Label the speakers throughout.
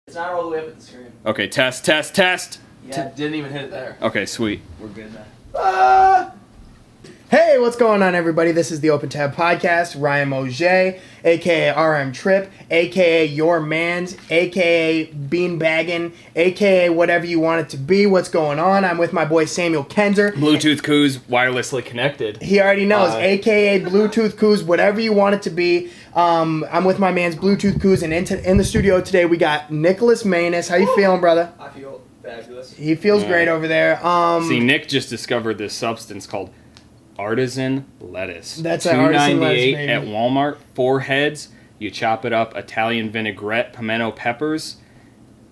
Speaker 1: It's not all the way up at the screen.
Speaker 2: Okay, test.
Speaker 1: Yeah, didn't even hit it there.
Speaker 2: Okay, sweet.
Speaker 1: We're good now.
Speaker 3: Hey, what's going on, everybody? This is the Open Tab Podcast. Ryan Mojay, a.k.a. RM Trip, a.k.a. Your Mans, a.k.a. Beanbaggin', a.k.a. whatever you want it to be. What's going on? I'm with my boy Samuel Kenzer.
Speaker 2: Bluetooth Coos, wirelessly connected.
Speaker 3: He already knows, a.k.a. Bluetooth Coos, whatever you want it to be. I'm with my man's Bluetooth Coos, and in the studio today we got Nicholas Manus. How you feeling, brother?
Speaker 1: I feel fabulous.
Speaker 3: He feels great over there.
Speaker 2: See, Nick just discovered this substance called artisan lettuce.
Speaker 3: That's an artisan lettuce,
Speaker 2: $2.98
Speaker 3: baby.
Speaker 2: at Walmart. 4 heads. You chop it up. Italian vinaigrette, pimento peppers.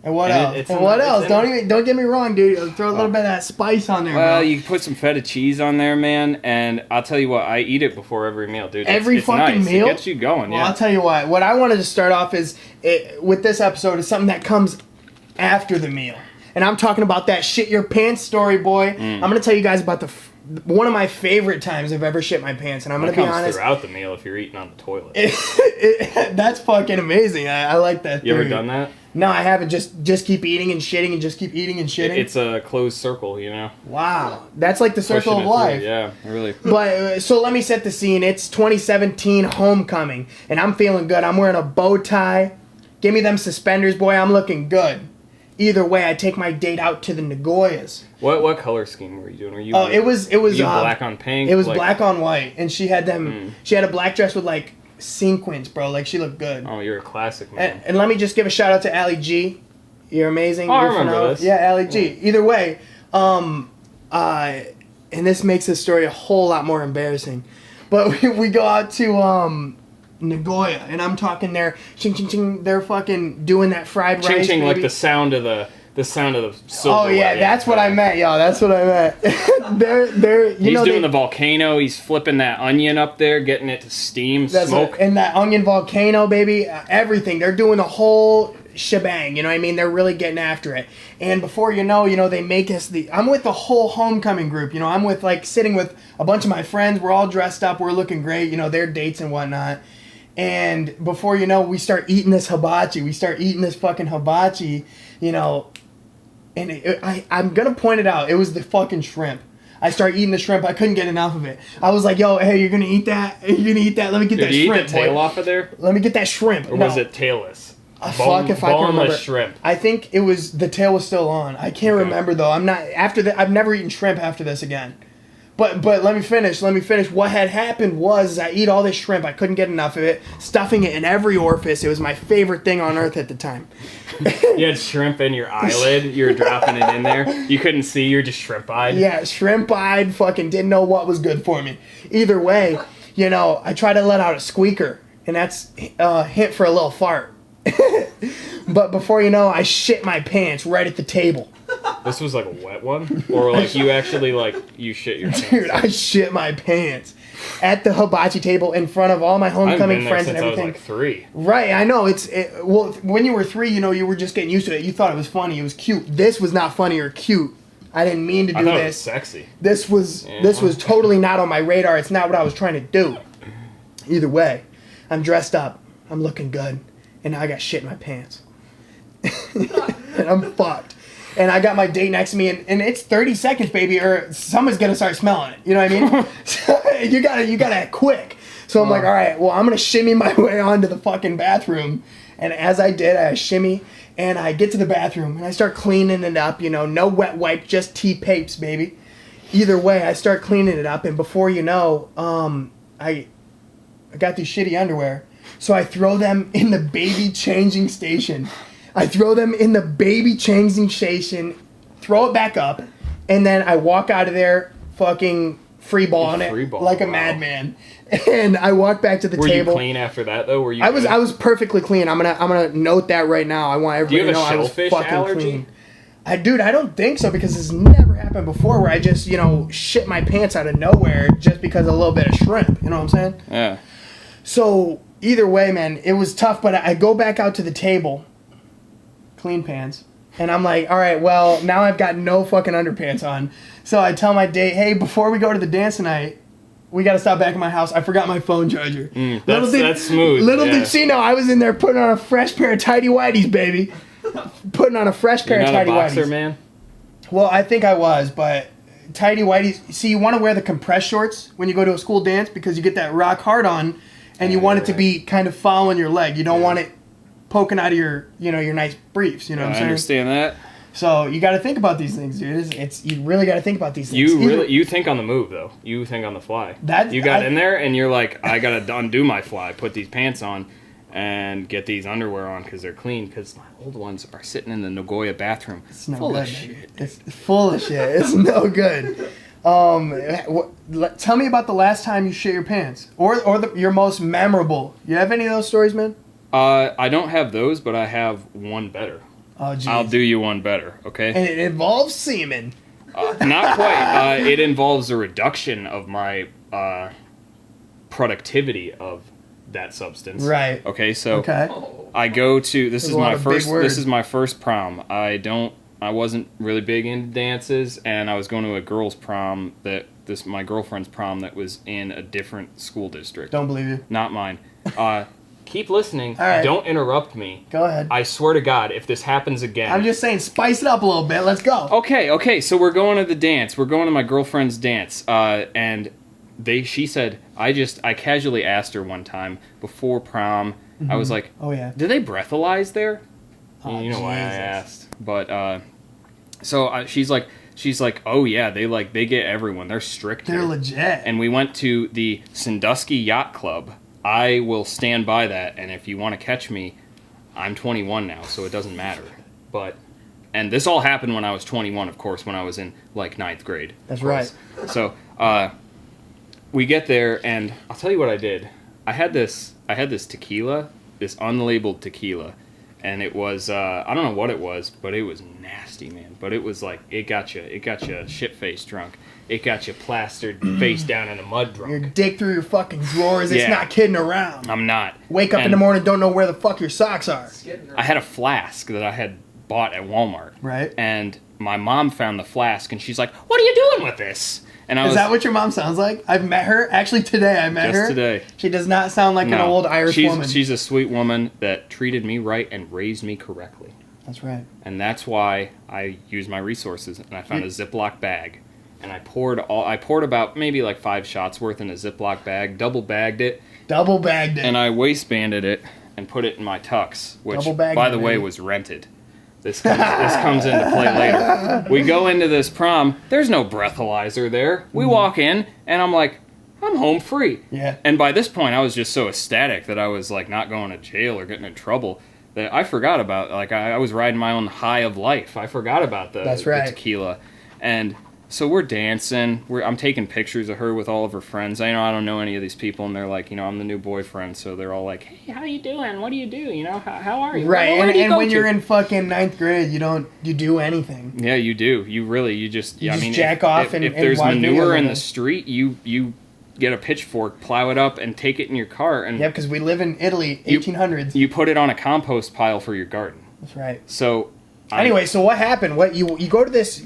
Speaker 3: And what
Speaker 2: And
Speaker 3: else? And what else? Don't get me wrong, dude. Throw a little bit of that spice on there,
Speaker 2: Well,
Speaker 3: bro.
Speaker 2: you put some feta cheese on there, man, and I'll tell you what, I eat it before every meal, dude.
Speaker 3: Every
Speaker 2: it's
Speaker 3: fucking
Speaker 2: nice.
Speaker 3: meal?
Speaker 2: It gets you going,
Speaker 3: Well,
Speaker 2: yeah.
Speaker 3: I'll tell you what I wanted to start off with this episode is something that comes after the meal. And I'm talking about that shit your pants story, boy. I'm going to tell you guys about one of my favorite times I've ever shit my pants. And I'm going
Speaker 2: It
Speaker 3: to be
Speaker 2: comes
Speaker 3: honest.
Speaker 2: throughout the meal if you're eating on the toilet.
Speaker 3: That's fucking amazing. I like that
Speaker 2: You ever
Speaker 3: theory.
Speaker 2: done that?
Speaker 3: No, I haven't. Just keep eating and shitting and just keep eating and shitting.
Speaker 2: It's a closed circle, you know?
Speaker 3: Wow. That's like the circle
Speaker 2: Pushing
Speaker 3: of
Speaker 2: it
Speaker 3: life.
Speaker 2: through, yeah, really.
Speaker 3: But so let me set the scene. It's 2017 homecoming, and I'm feeling good. I'm wearing a bow tie. Give me them suspenders, boy. I'm looking good. Either way, I take my date out to the Nagoyas.
Speaker 2: What color scheme were you doing? Were you?
Speaker 3: Oh, it was
Speaker 2: black on pink.
Speaker 3: It was
Speaker 2: like,
Speaker 3: black on white, and she had them. She had a black dress with like sequins, bro. Like she looked good.
Speaker 2: Oh, you're a classic man.
Speaker 3: And let me just give a shout out to Allie G. You're amazing.
Speaker 2: Oh, I
Speaker 3: You're
Speaker 2: remember
Speaker 3: phenomenal.
Speaker 2: this.
Speaker 3: Yeah, Allie G. Either way, and this makes this story a whole lot more embarrassing. But we go out to Nagoya, and I'm talking there, ching ching ching. They're fucking doing that fried
Speaker 2: Ching
Speaker 3: rice.
Speaker 2: ching, like
Speaker 3: baby.
Speaker 2: the sound of the silverware.
Speaker 3: Oh yeah, that's what I meant, y'all. That's what I meant. they're you
Speaker 2: He's
Speaker 3: know
Speaker 2: doing the volcano. He's flipping that onion up there, getting it to steam, smoke.
Speaker 3: And that onion volcano, baby, everything. They're doing the whole shebang. You know what I mean? They're really getting after it. And before you know, they make us I'm with the whole homecoming group. You know, I'm with sitting with a bunch of my friends. We're all dressed up. We're looking great. You know, their dates and whatnot. And before you know, we start eating this hibachi. We start eating this fucking hibachi. You know, and I'm gonna point it out. It was the fucking shrimp. I started eating the shrimp. I couldn't get enough of it. I was like, "Yo, hey, you're gonna eat that? You're gonna eat that? Let me get that
Speaker 2: Did you
Speaker 3: shrimp,
Speaker 2: eat the tail
Speaker 3: boy.
Speaker 2: off of there?
Speaker 3: Let me get that shrimp."
Speaker 2: Or was it tailless?
Speaker 3: Fuck if I can remember.
Speaker 2: Boneless shrimp.
Speaker 3: I think it was the tail was still on. I can't remember though. I'm not after that. I've never eaten shrimp after this again. But let me finish. What had happened was I eat all this shrimp. I couldn't get enough of it. Stuffing it in every orifice. It was my favorite thing on earth at the time.
Speaker 2: You had shrimp in your eyelid. You were dropping it in there. You couldn't see. You're just shrimp-eyed.
Speaker 3: Yeah, shrimp-eyed. Fucking didn't know what was good for me. Either way, I try to let out a squeaker, and that's a hint for a little fart. But before you know, I shit my pants right at the table.
Speaker 2: This was like a wet one? Or like you actually you shit your pants?
Speaker 3: Dude, I shit my pants at the hibachi table in front of all my homecoming friends and everything.
Speaker 2: I was like 3.
Speaker 3: Right, I know. Well, when you were 3, you were just getting used to it. You thought it was funny. It was cute. This was not funny or cute. I didn't mean to do
Speaker 2: I thought
Speaker 3: this.
Speaker 2: It was sexy.
Speaker 3: This was totally not on my radar. It's not what I was trying to do. Either way, I'm dressed up. I'm looking good. And now I got shit in my pants. And I'm fucked. And I got my date next to me, and it's 30 seconds, baby, or someone's gonna start smelling it. You know what I mean? So you gotta act quick. So I'm like, all right, well, I'm gonna shimmy my way onto the fucking bathroom. And as I did, I shimmy, and I get to the bathroom, and I start cleaning it up. No wet wipe, just T-papes, baby. Either way, I start cleaning it up, and before you know, I got these shitty underwear, so I throw them in the baby changing station. Throw it back up, and then I walk out of there fucking freeballing it like a madman. And I walk back to the table.
Speaker 2: Were you clean after that though?
Speaker 3: I was perfectly clean. I'm gonna note that right now. I want everybody to know I was fucking clean. I don't think so, because this never happened before where I just, shit my pants out of nowhere just because of a little bit of shrimp. You know what I'm saying?
Speaker 2: Yeah.
Speaker 3: So either way, man, it was tough, but I go back out to the table. Clean pants. And I'm like, all right, well, now I've got no fucking underpants on. So I tell my date, hey, before we go to the dance tonight, we got to stop back at my house. I forgot my phone charger.
Speaker 2: That's smooth.
Speaker 3: Little did she know I was in there putting on a fresh pair of tighty whities, baby. putting on a fresh pair
Speaker 2: You're
Speaker 3: of
Speaker 2: not a
Speaker 3: tidy
Speaker 2: boxer,
Speaker 3: whities.
Speaker 2: man?
Speaker 3: Well, I think I was, but tidy whities. See, you want to wear the compressed shorts when you go to a school dance because you get that rock hard on, and you want it to be kind of following your leg. You don't want it poking out of your, your nice briefs. You know what I'm saying?
Speaker 2: I understand that.
Speaker 3: So you got to think about these things, dude. It's you really got to think about these things.
Speaker 2: You think on the move though. You think on the fly.
Speaker 3: That
Speaker 2: you got in there and you're like, I gotta undo my fly, put these pants on, and get these underwear on because they're clean. Because my old ones are sitting in the Nagoya bathroom,
Speaker 3: It's no
Speaker 2: full
Speaker 3: good.
Speaker 2: of shit.
Speaker 3: It's full of shit. It's no good. Tell me about the last time you shit your pants, or your most memorable. You have any of those stories, man?
Speaker 2: I don't have those, but I have one better.
Speaker 3: Oh, geez.
Speaker 2: I'll do you one better, okay?
Speaker 3: And it involves semen.
Speaker 2: Not quite. It involves a reduction of my productivity of that substance.
Speaker 3: Right.
Speaker 2: Okay, so
Speaker 3: Okay.
Speaker 2: I go to this
Speaker 3: There's
Speaker 2: is
Speaker 3: a lot
Speaker 2: my
Speaker 3: of big
Speaker 2: first
Speaker 3: words.
Speaker 2: this is my first prom. I wasn't really big into dances, and I was going to a girls' prom my girlfriend's prom that was in a different school district.
Speaker 3: Don't believe you.
Speaker 2: Not mine. Keep listening.
Speaker 3: All right.
Speaker 2: Don't interrupt me.
Speaker 3: Go ahead.
Speaker 2: I swear to God, if this happens again.
Speaker 3: I'm just saying, spice it up a little bit. Let's go.
Speaker 2: Okay, so we're going to the dance. We're going to my girlfriend's dance. And she said, I casually asked her one time before prom, I was like,
Speaker 3: Oh yeah.
Speaker 2: do they breathalyze there?
Speaker 3: Oh,
Speaker 2: You know why I
Speaker 3: Jesus.
Speaker 2: asked. But, she's like, oh yeah, they get everyone. They're strict
Speaker 3: They're
Speaker 2: here.
Speaker 3: legit.
Speaker 2: And we went to the Sandusky Yacht Club. I will stand by that, and if you want to catch me, I'm 21 now, so it doesn't matter. And this all happened when I was 21, of course, when I was in, like, 9th grade.
Speaker 3: That's right.
Speaker 2: So, we get there, and I'll tell you what I did. I had this tequila, this unlabeled tequila, and it was, I don't know what it was, but it was nasty, man. But it was like, it got you shit-faced drunk. It got you plastered face down in a mud drunk.
Speaker 3: Your dick through your fucking drawers. It's
Speaker 2: Yeah.
Speaker 3: not kidding around.
Speaker 2: I'm not.
Speaker 3: Wake up in
Speaker 2: And
Speaker 3: the morning, don't know where the fuck your socks are.
Speaker 2: I had a flask that I had bought at Walmart.
Speaker 3: Right.
Speaker 2: And my mom found the flask, and she's like, "What are you doing with this?" And
Speaker 3: Is that what your mom sounds like? I've met her. Actually, today I met her.
Speaker 2: Just today.
Speaker 3: She does not sound like an old Irish woman.
Speaker 2: She's a sweet woman that treated me right and raised me correctly.
Speaker 3: That's right.
Speaker 2: And that's why I used my resources, and I found a Ziploc bag. And I poured about maybe like 5 shots worth in a Ziploc bag, double bagged it,
Speaker 3: Double bagged it.
Speaker 2: and I waistbanded it and put it in my tux, which,
Speaker 3: Double bagged
Speaker 2: by
Speaker 3: it,
Speaker 2: the way,
Speaker 3: baby.
Speaker 2: was rented. This comes into play later. We go into this prom. There's no breathalyzer there. We walk in, and I'm like, I'm home free.
Speaker 3: Yeah.
Speaker 2: And by this point, I was just so ecstatic that I was like not going to jail or getting in trouble that I forgot about, like, I was riding my own high of life. I forgot about the tequila. And so we're dancing. I'm taking pictures of her with all of her friends. I don't know any of these people, and they're like, I'm the new boyfriend, so they're all like, "Hey, how you doing? What do you do? How are you?"
Speaker 3: Right,
Speaker 2: Where do you
Speaker 3: and
Speaker 2: go
Speaker 3: when
Speaker 2: to?"
Speaker 3: you're in fucking 9th grade, you do anything.
Speaker 2: Yeah, you do. You just
Speaker 3: jack off and
Speaker 2: if there's
Speaker 3: watch
Speaker 2: manure
Speaker 3: videos
Speaker 2: in
Speaker 3: of
Speaker 2: the
Speaker 3: it.
Speaker 2: street, you get a pitchfork, plow it up, and take it in your car, and
Speaker 3: Yeah, because we live in Italy, 1800s.
Speaker 2: you put it on a compost pile for your garden.
Speaker 3: That's right.
Speaker 2: So
Speaker 3: Anyway, so what happened? What you go to this?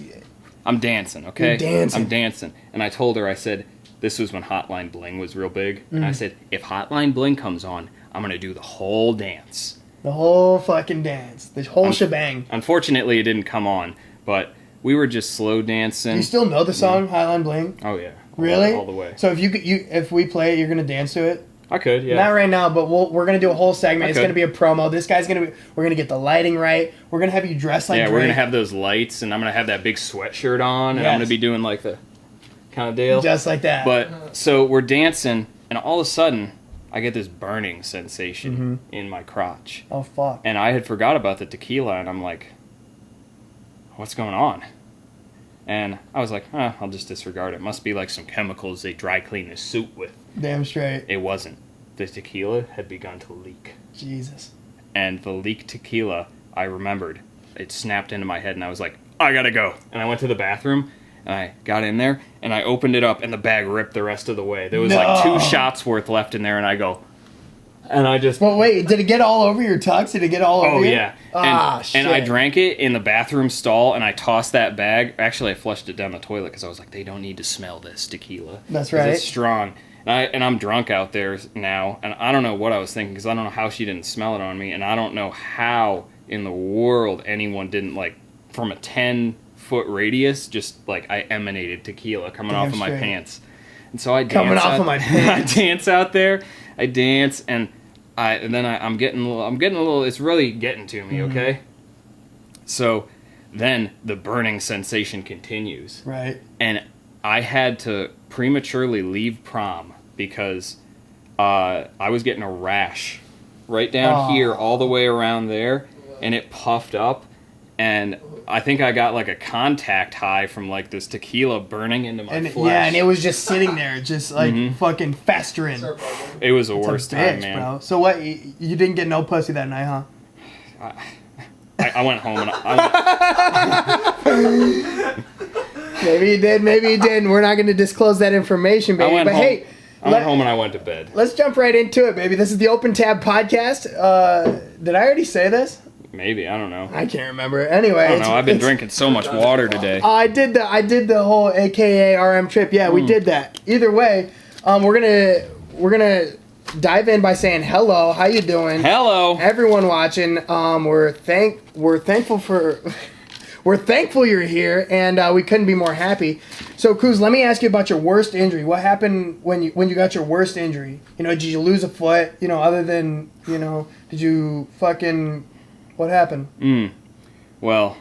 Speaker 2: I'm dancing, okay?
Speaker 3: You're dancing.
Speaker 2: I'm dancing. And I told her, I said, this was when Hotline Bling was real big. And
Speaker 3: Mm.
Speaker 2: I said, if Hotline Bling comes on, I'm going to do the whole dance.
Speaker 3: The whole fucking dance, the whole shebang.
Speaker 2: Unfortunately, it didn't come on, but we were just slow dancing.
Speaker 3: You still know the song Highline Bling?
Speaker 2: Oh, yeah.
Speaker 3: Really?
Speaker 2: All the way.
Speaker 3: So if we play it, you're gonna dance to it.
Speaker 2: I could, yeah.
Speaker 3: Not right now, but we're gonna do a whole segment. It's
Speaker 2: Okay.
Speaker 3: gonna be a promo. This guy's we're gonna get the lighting right. We're gonna have you dress like
Speaker 2: Yeah,
Speaker 3: Drake.
Speaker 2: we're going to have those lights, and I'm going to have that big sweatshirt on, and I'm
Speaker 3: Yes.
Speaker 2: going to be doing like the kind of deal.
Speaker 3: just like that.
Speaker 2: But, so we're dancing, and all of a sudden, I get this burning sensation in my crotch.
Speaker 3: oh fuck.
Speaker 2: And I had forgot about the tequila, and I'm like, what's going on? And I was like, I'll just disregard it. Must be like some chemicals they dry clean the suit with.
Speaker 3: Damn straight.
Speaker 2: It wasn't. The tequila had begun to leak.
Speaker 3: Jesus.
Speaker 2: And the leaked tequila, I remembered. It snapped into my head, and I was like, I gotta go. And I went to the bathroom, and I got in there, and I opened it up, and the bag ripped the rest of the way. There was like 2 shots worth left in there, and I go, and I just...
Speaker 3: Well, wait. Did it get all over your tux? Did it get all over
Speaker 2: Oh,
Speaker 3: you?
Speaker 2: yeah.
Speaker 3: Shit.
Speaker 2: And I drank it in the bathroom stall, and I tossed that bag. Actually, I flushed it down the toilet because I was like, they don't need to smell this tequila.
Speaker 3: That's
Speaker 2: 'Cause
Speaker 3: right.
Speaker 2: It's strong. And I'm drunk out there now, and I don't know what I was thinking because I don't know how she didn't smell it on me, and I don't know how in the world anyone didn't, like, from a 10-foot radius, just, like, I emanated tequila coming off of my pants. And so I dance
Speaker 3: coming off of my pants.
Speaker 2: I dance out there. I dance, and I'm getting a little. It's really getting to me.
Speaker 3: Mm-hmm.
Speaker 2: Okay. So then the burning sensation continues.
Speaker 3: Right.
Speaker 2: And I had to prematurely leave prom because I was getting a rash right down here, all the way around there, and it puffed up, and I think I got like a contact high from like this tequila burning into my flesh.
Speaker 3: Yeah, and it was just sitting there, just like fucking festering.
Speaker 2: It was the worst time, man.
Speaker 3: Bro. So what? You didn't get no pussy that night, huh?
Speaker 2: I went home and
Speaker 3: Maybe you did, maybe you didn't. We're not going to disclose that information, baby.
Speaker 2: I went home and I went to bed.
Speaker 3: Let's jump right into it, baby. This is the Open Tab podcast. Did I already say this?
Speaker 2: Maybe, I don't know.
Speaker 3: I can't remember. Anyway,
Speaker 2: I don't know. I've been drinking so much water today.
Speaker 3: I did the whole AKA RM trip. Yeah, we did that. Either way, we're gonna dive in by saying hello. How you doing?
Speaker 2: Hello,
Speaker 3: everyone watching. We're thankful you're here, and we couldn't be more happy. So, Kuz, let me ask you about your worst injury. What happened when you got your worst injury? You know, did you lose a foot? You know, other than, you know, did you fucking... What happened?
Speaker 2: Well,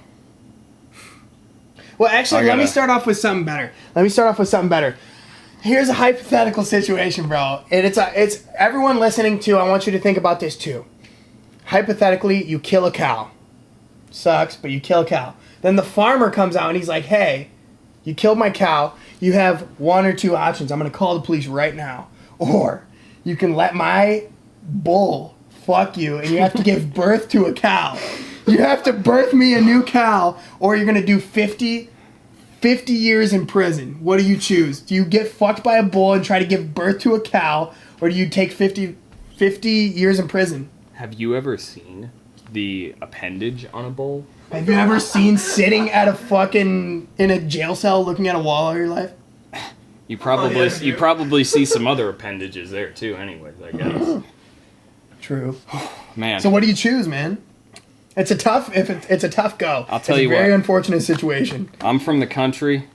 Speaker 3: actually, let me start off with something better. Here's a hypothetical situation, bro. And it's everyone listening to, I want you to think about this too. Hypothetically, you kill a cow. Sucks, but you kill a cow. Then the farmer comes out and he's like, hey, you killed my cow. You have one or two options. I'm going to call the police right now. Or you can let my bull fuck you, and you have to give birth to a cow. You have to birth me a new cow, or you're going to do 50 years in prison. What do you choose? Do you get fucked by a bull and try to give birth to a cow, or do you take 50 years in prison?
Speaker 2: Have you ever seen the appendage on a bull?
Speaker 3: Have you ever seen sitting at in a jail cell looking at a wall all your life?
Speaker 2: You probably see some other appendages there too, anyways, I guess.
Speaker 3: True.
Speaker 2: Man.
Speaker 3: So what do you choose, man? It's a tough go.
Speaker 2: I'll tell you what.
Speaker 3: It's a very unfortunate situation.
Speaker 2: I'm from the country.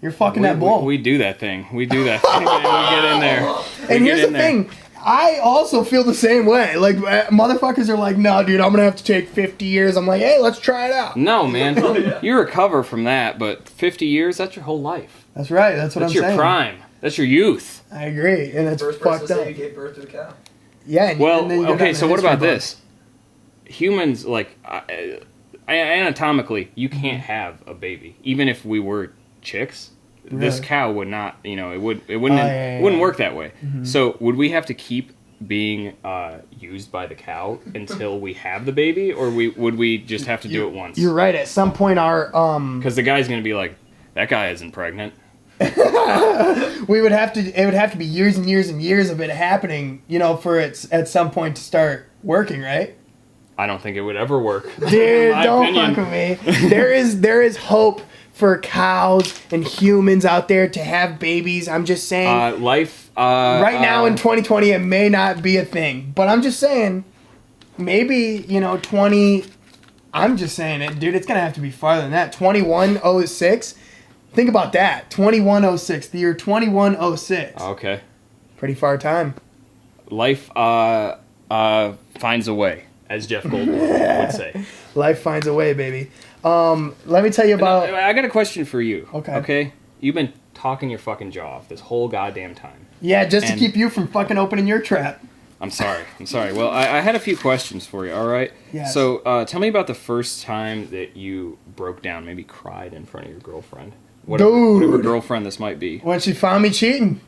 Speaker 3: You're fucking that bull.
Speaker 2: We do that thing. We get in there.
Speaker 3: And here's the thing. I also feel the same way. Like, motherfuckers are like, no, dude, I'm going to have to take 50 years. I'm like, hey, let's try it out.
Speaker 2: No, man. You recover from that, but 50 years, that's your whole life.
Speaker 3: That's right. That's what I'm saying.
Speaker 2: That's your prime. That's your youth.
Speaker 3: I agree. And it's
Speaker 1: first
Speaker 3: fucked
Speaker 1: person to
Speaker 3: up.
Speaker 1: say you gave birth to a cow.
Speaker 3: Yeah.
Speaker 2: Okay, so what about this? Humans, like, anatomically, you can't have a baby. Even if we were chicks, this cow would not, you know, it wouldn't work that way. Mm-hmm. So would we have to keep being used by the cow until we have the baby, or would we just have to do it once?
Speaker 3: You're right. At some point,
Speaker 2: because the guy's gonna be like, that guy isn't pregnant.
Speaker 3: It would have to be years and years and years of it happening, you know, for it at some point to start working, right?
Speaker 2: I don't think it would ever work.
Speaker 3: Dude, don't fuck with me. There is hope for cows and humans out there to have babies. I'm just saying.
Speaker 2: Life.
Speaker 3: Right now in 2020, it may not be a thing, but I'm just saying, maybe, you know, 20. I'm just saying it, dude. It's gonna have to be farther than that. 2106. Think about that. 2106. The year 2106.
Speaker 2: Okay.
Speaker 3: Pretty far time.
Speaker 2: Life finds a way, as Jeff Goldblum would say.
Speaker 3: Life finds a way, baby. Let me tell you about...
Speaker 2: I got a question for you.
Speaker 3: Okay.
Speaker 2: You've been talking your fucking jaw off this whole goddamn time.
Speaker 3: Yeah, just to keep you from fucking opening your trap.
Speaker 2: I'm sorry. Well, I had a few questions for you, all right?
Speaker 3: Yes.
Speaker 2: So, tell me about the first time that you broke down, maybe cried in front of your girlfriend. Whatever girlfriend this might be.
Speaker 3: When she found me cheating.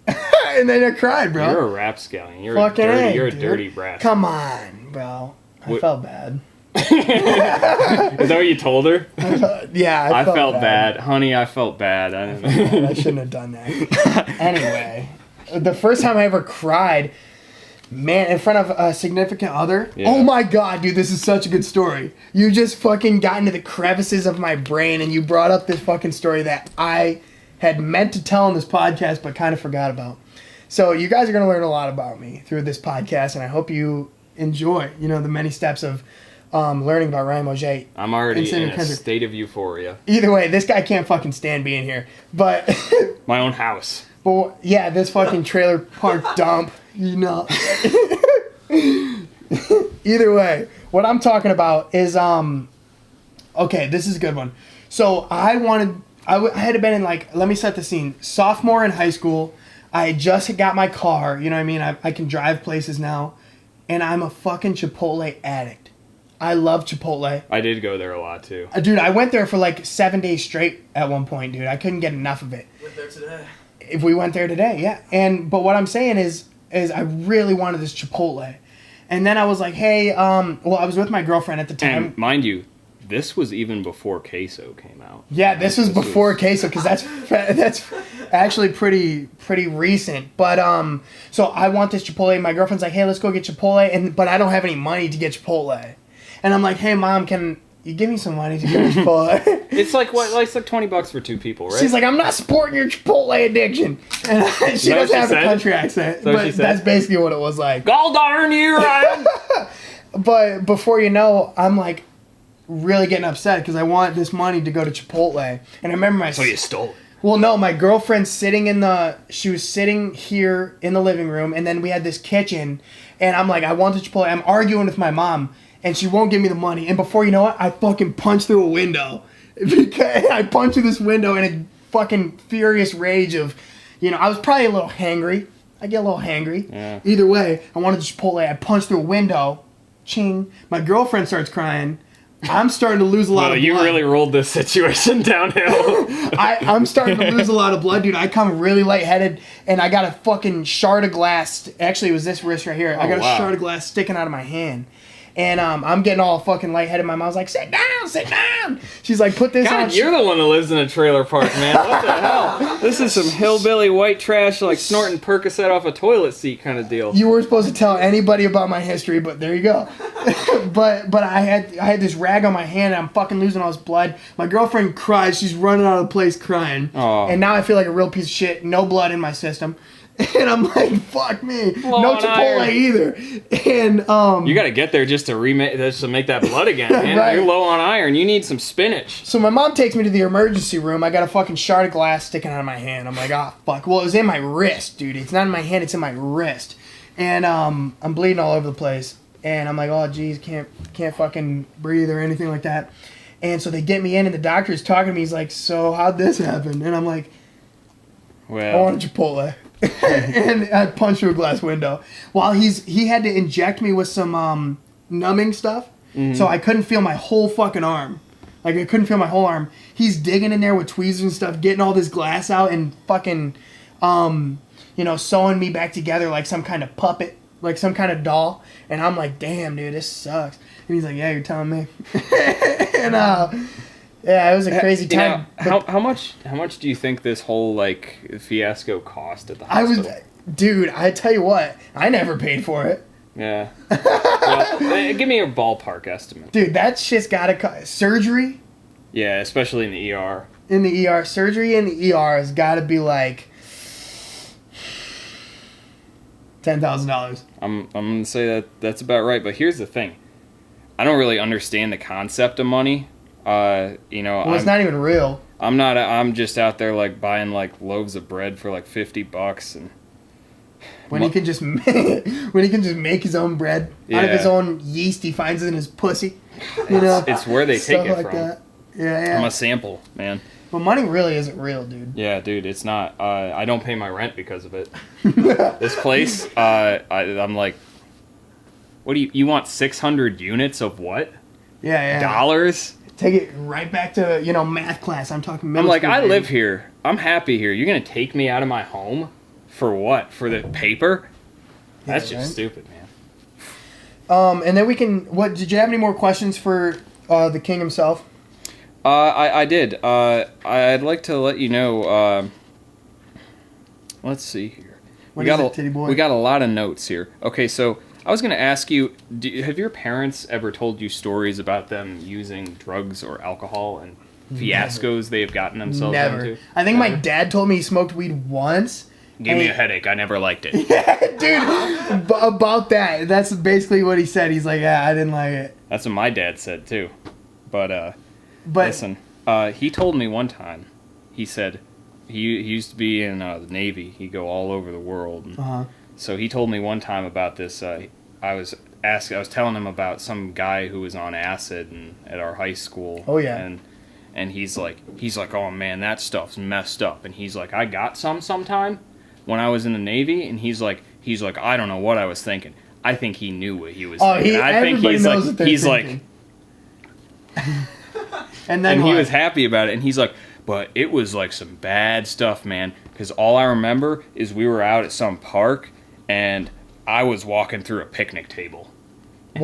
Speaker 3: And then I cried, bro.
Speaker 2: You're a rapscallion. You're a dirty brat.
Speaker 3: Come on, bro. I felt bad.
Speaker 2: Is that what you told her?
Speaker 3: Yeah,
Speaker 2: I felt bad. Honey, I felt bad.
Speaker 3: I shouldn't have done that. Anyway, the first time I ever cried, man, in front of a significant other. Yeah. Oh my god, dude, this is such a good story. You just fucking got into the crevices of my brain and you brought up this fucking story that I had meant to tell on this podcast but kind of forgot about. So you guys are going to learn a lot about me through this podcast, and I hope you enjoy, you know, the many steps of learning about Ryan Mojay.
Speaker 2: I'm already in a state of euphoria.
Speaker 3: Either way, this guy can't fucking stand being here. But
Speaker 2: my own house.
Speaker 3: Well, yeah, this fucking trailer park dump. Either way, what I'm talking about is okay, this is a good one. So I had been in like, let me set the scene. Sophomore in high school, I had just got my car. You know what I mean? I can drive places now, and I'm a fucking Chipotle addict. I love Chipotle.
Speaker 2: I did go there a lot too.
Speaker 3: Dude, I went there for like 7 days straight at one point, dude. I couldn't get enough of it.
Speaker 1: Went there today.
Speaker 3: If we went there today, yeah. But what I'm saying is I really wanted this Chipotle. And then I was like, hey, I was with my girlfriend at the time.
Speaker 2: And mind you, this was even before queso came out.
Speaker 3: Yeah, this was before queso, because that's actually pretty recent. But so I want this Chipotle. My girlfriend's like, hey, let's go get Chipotle, but I don't have any money to get Chipotle. And I'm like, hey, Mom, can you give me some money to get Chipotle?
Speaker 2: It's like what? Like, it's like $20 for 2 people, right?
Speaker 3: She's like, I'm not supporting your Chipotle addiction. And she doesn't have a country accent, but that's basically what it was like.
Speaker 2: God darn you, Ryan!
Speaker 3: But before you know, I'm like really getting upset because I want this money to go to Chipotle. And I remember
Speaker 2: So you stole it.
Speaker 3: Well, no, my girlfriend's she was sitting here in the living room, and then we had this kitchen, and I'm like, I want the Chipotle. I'm arguing with my mom, and she won't give me the money. And before you know it, I fucking punched through a window. I punched through this window in a fucking furious rage of, I was probably a little hangry. I get a little hangry.
Speaker 2: Yeah.
Speaker 3: Either way, I wanted the Chipotle. I punched through a window. Ching. My girlfriend starts crying. I'm starting to lose a lot of blood.
Speaker 2: You really rolled this situation downhill.
Speaker 3: I'm starting to lose a lot of blood, dude. I come really lightheaded, and I got a fucking shard of glass. Actually, it was this wrist right here. I got a shard of glass sticking out of my hand. And I'm getting all fucking lightheaded. My mom's like, sit down. She's like, put this on.
Speaker 2: God, you're the one that lives in a trailer park, man. What the hell? This is some hillbilly white trash, like snorting Percocet off a toilet seat kind of deal.
Speaker 3: You weren't supposed to tell anybody about my history, but there you go. but I had this rag on my hand, and I'm fucking losing all this blood. My girlfriend cries. She's running out of the place crying.
Speaker 2: Aww.
Speaker 3: And now I feel like a real piece of shit. No blood in my system. And I'm like, fuck me.
Speaker 2: Low
Speaker 3: no Chipotle
Speaker 2: iron.
Speaker 3: Either. And
Speaker 2: you got to get there just to make that blood again, man.
Speaker 3: Right.
Speaker 2: You're low on iron. You need some spinach.
Speaker 3: So my mom takes me to the emergency room. I got a fucking shard of glass sticking out of my hand. I'm like, fuck. Well, it was in my wrist, dude. It's not in my hand. It's in my wrist. And I'm bleeding all over the place. And I'm like, oh, geez, can't fucking breathe or anything like that. And so they get me in, and the doctor's talking to me. He's like, so how'd this happen? And I'm like,
Speaker 2: well,
Speaker 3: I want a Chipotle. And I punched through a glass window. While he had to inject me with some numbing stuff, so I couldn't feel my whole fucking arm. Like, I couldn't feel my whole arm. He's digging in there with tweezers and stuff, getting all this glass out and fucking, sewing me back together like some kind of puppet, like some kind of doll. And I'm like, damn, dude, this sucks. And he's like, yeah, you're telling me. And yeah, it was a crazy time.
Speaker 2: How much do you think this whole like fiasco cost at the hospital?
Speaker 3: Dude, I tell you what, I never paid for it.
Speaker 2: Yeah. Well, give me a ballpark estimate.
Speaker 3: Dude, that shit's gotta cost. Surgery?
Speaker 2: Yeah, especially in the ER.
Speaker 3: In the ER, surgery in the ER has got to be like $10,000.
Speaker 2: I'm gonna say that's about right. But here's the thing, I don't really understand the concept of money. Well,
Speaker 3: it's not even real.
Speaker 2: I'm just out there like buying like loaves of bread for like $50 and
Speaker 3: when he can just make his own bread out of his own yeast he finds it in his pussy.
Speaker 2: It's where they take it
Speaker 3: like
Speaker 2: from.
Speaker 3: That. Yeah.
Speaker 2: I'm a sample, man.
Speaker 3: But money really isn't real, dude.
Speaker 2: Yeah, dude, it's not. I don't pay my rent because of it. This place, I'm like, what do you want 600 units of what?
Speaker 3: Yeah.
Speaker 2: Dollars?
Speaker 3: Take it right back to, math class. I'm talking middle
Speaker 2: I'm like,
Speaker 3: school,
Speaker 2: I
Speaker 3: baby.
Speaker 2: live here. I'm happy here. You're going to take me out of my home? For what? For the paper? That's just stupid, man.
Speaker 3: And then did you have any more questions for the king himself?
Speaker 2: I did. I'd like to let you know, let's see here. We got a lot of notes here. Okay, so I was going to ask you, have your parents ever told you stories about them using drugs or alcohol and fiascos they've gotten themselves into?
Speaker 3: I think my dad told me he smoked weed once.
Speaker 2: Gave me a headache. I never liked it.
Speaker 3: Yeah, dude, about that. That's basically what he said. He's like, yeah, I didn't like it.
Speaker 2: That's what my dad said too. But listen, he told me one time. He said he used to be in the Navy. He'd go all over the world. And so he told me one time about this. I was telling him about some guy who was on acid at our high school.
Speaker 3: Oh yeah.
Speaker 2: And he's like, oh man, that stuff's messed up. And he's like, I got sometime when I was in the Navy. And he's like, I don't know what I was thinking. I think he knew what he was thinking. I think he's like, and he was happy about it. And he's like, but it was like some bad stuff, man. Because all I remember is we were out at some park and I was walking through a picnic table. And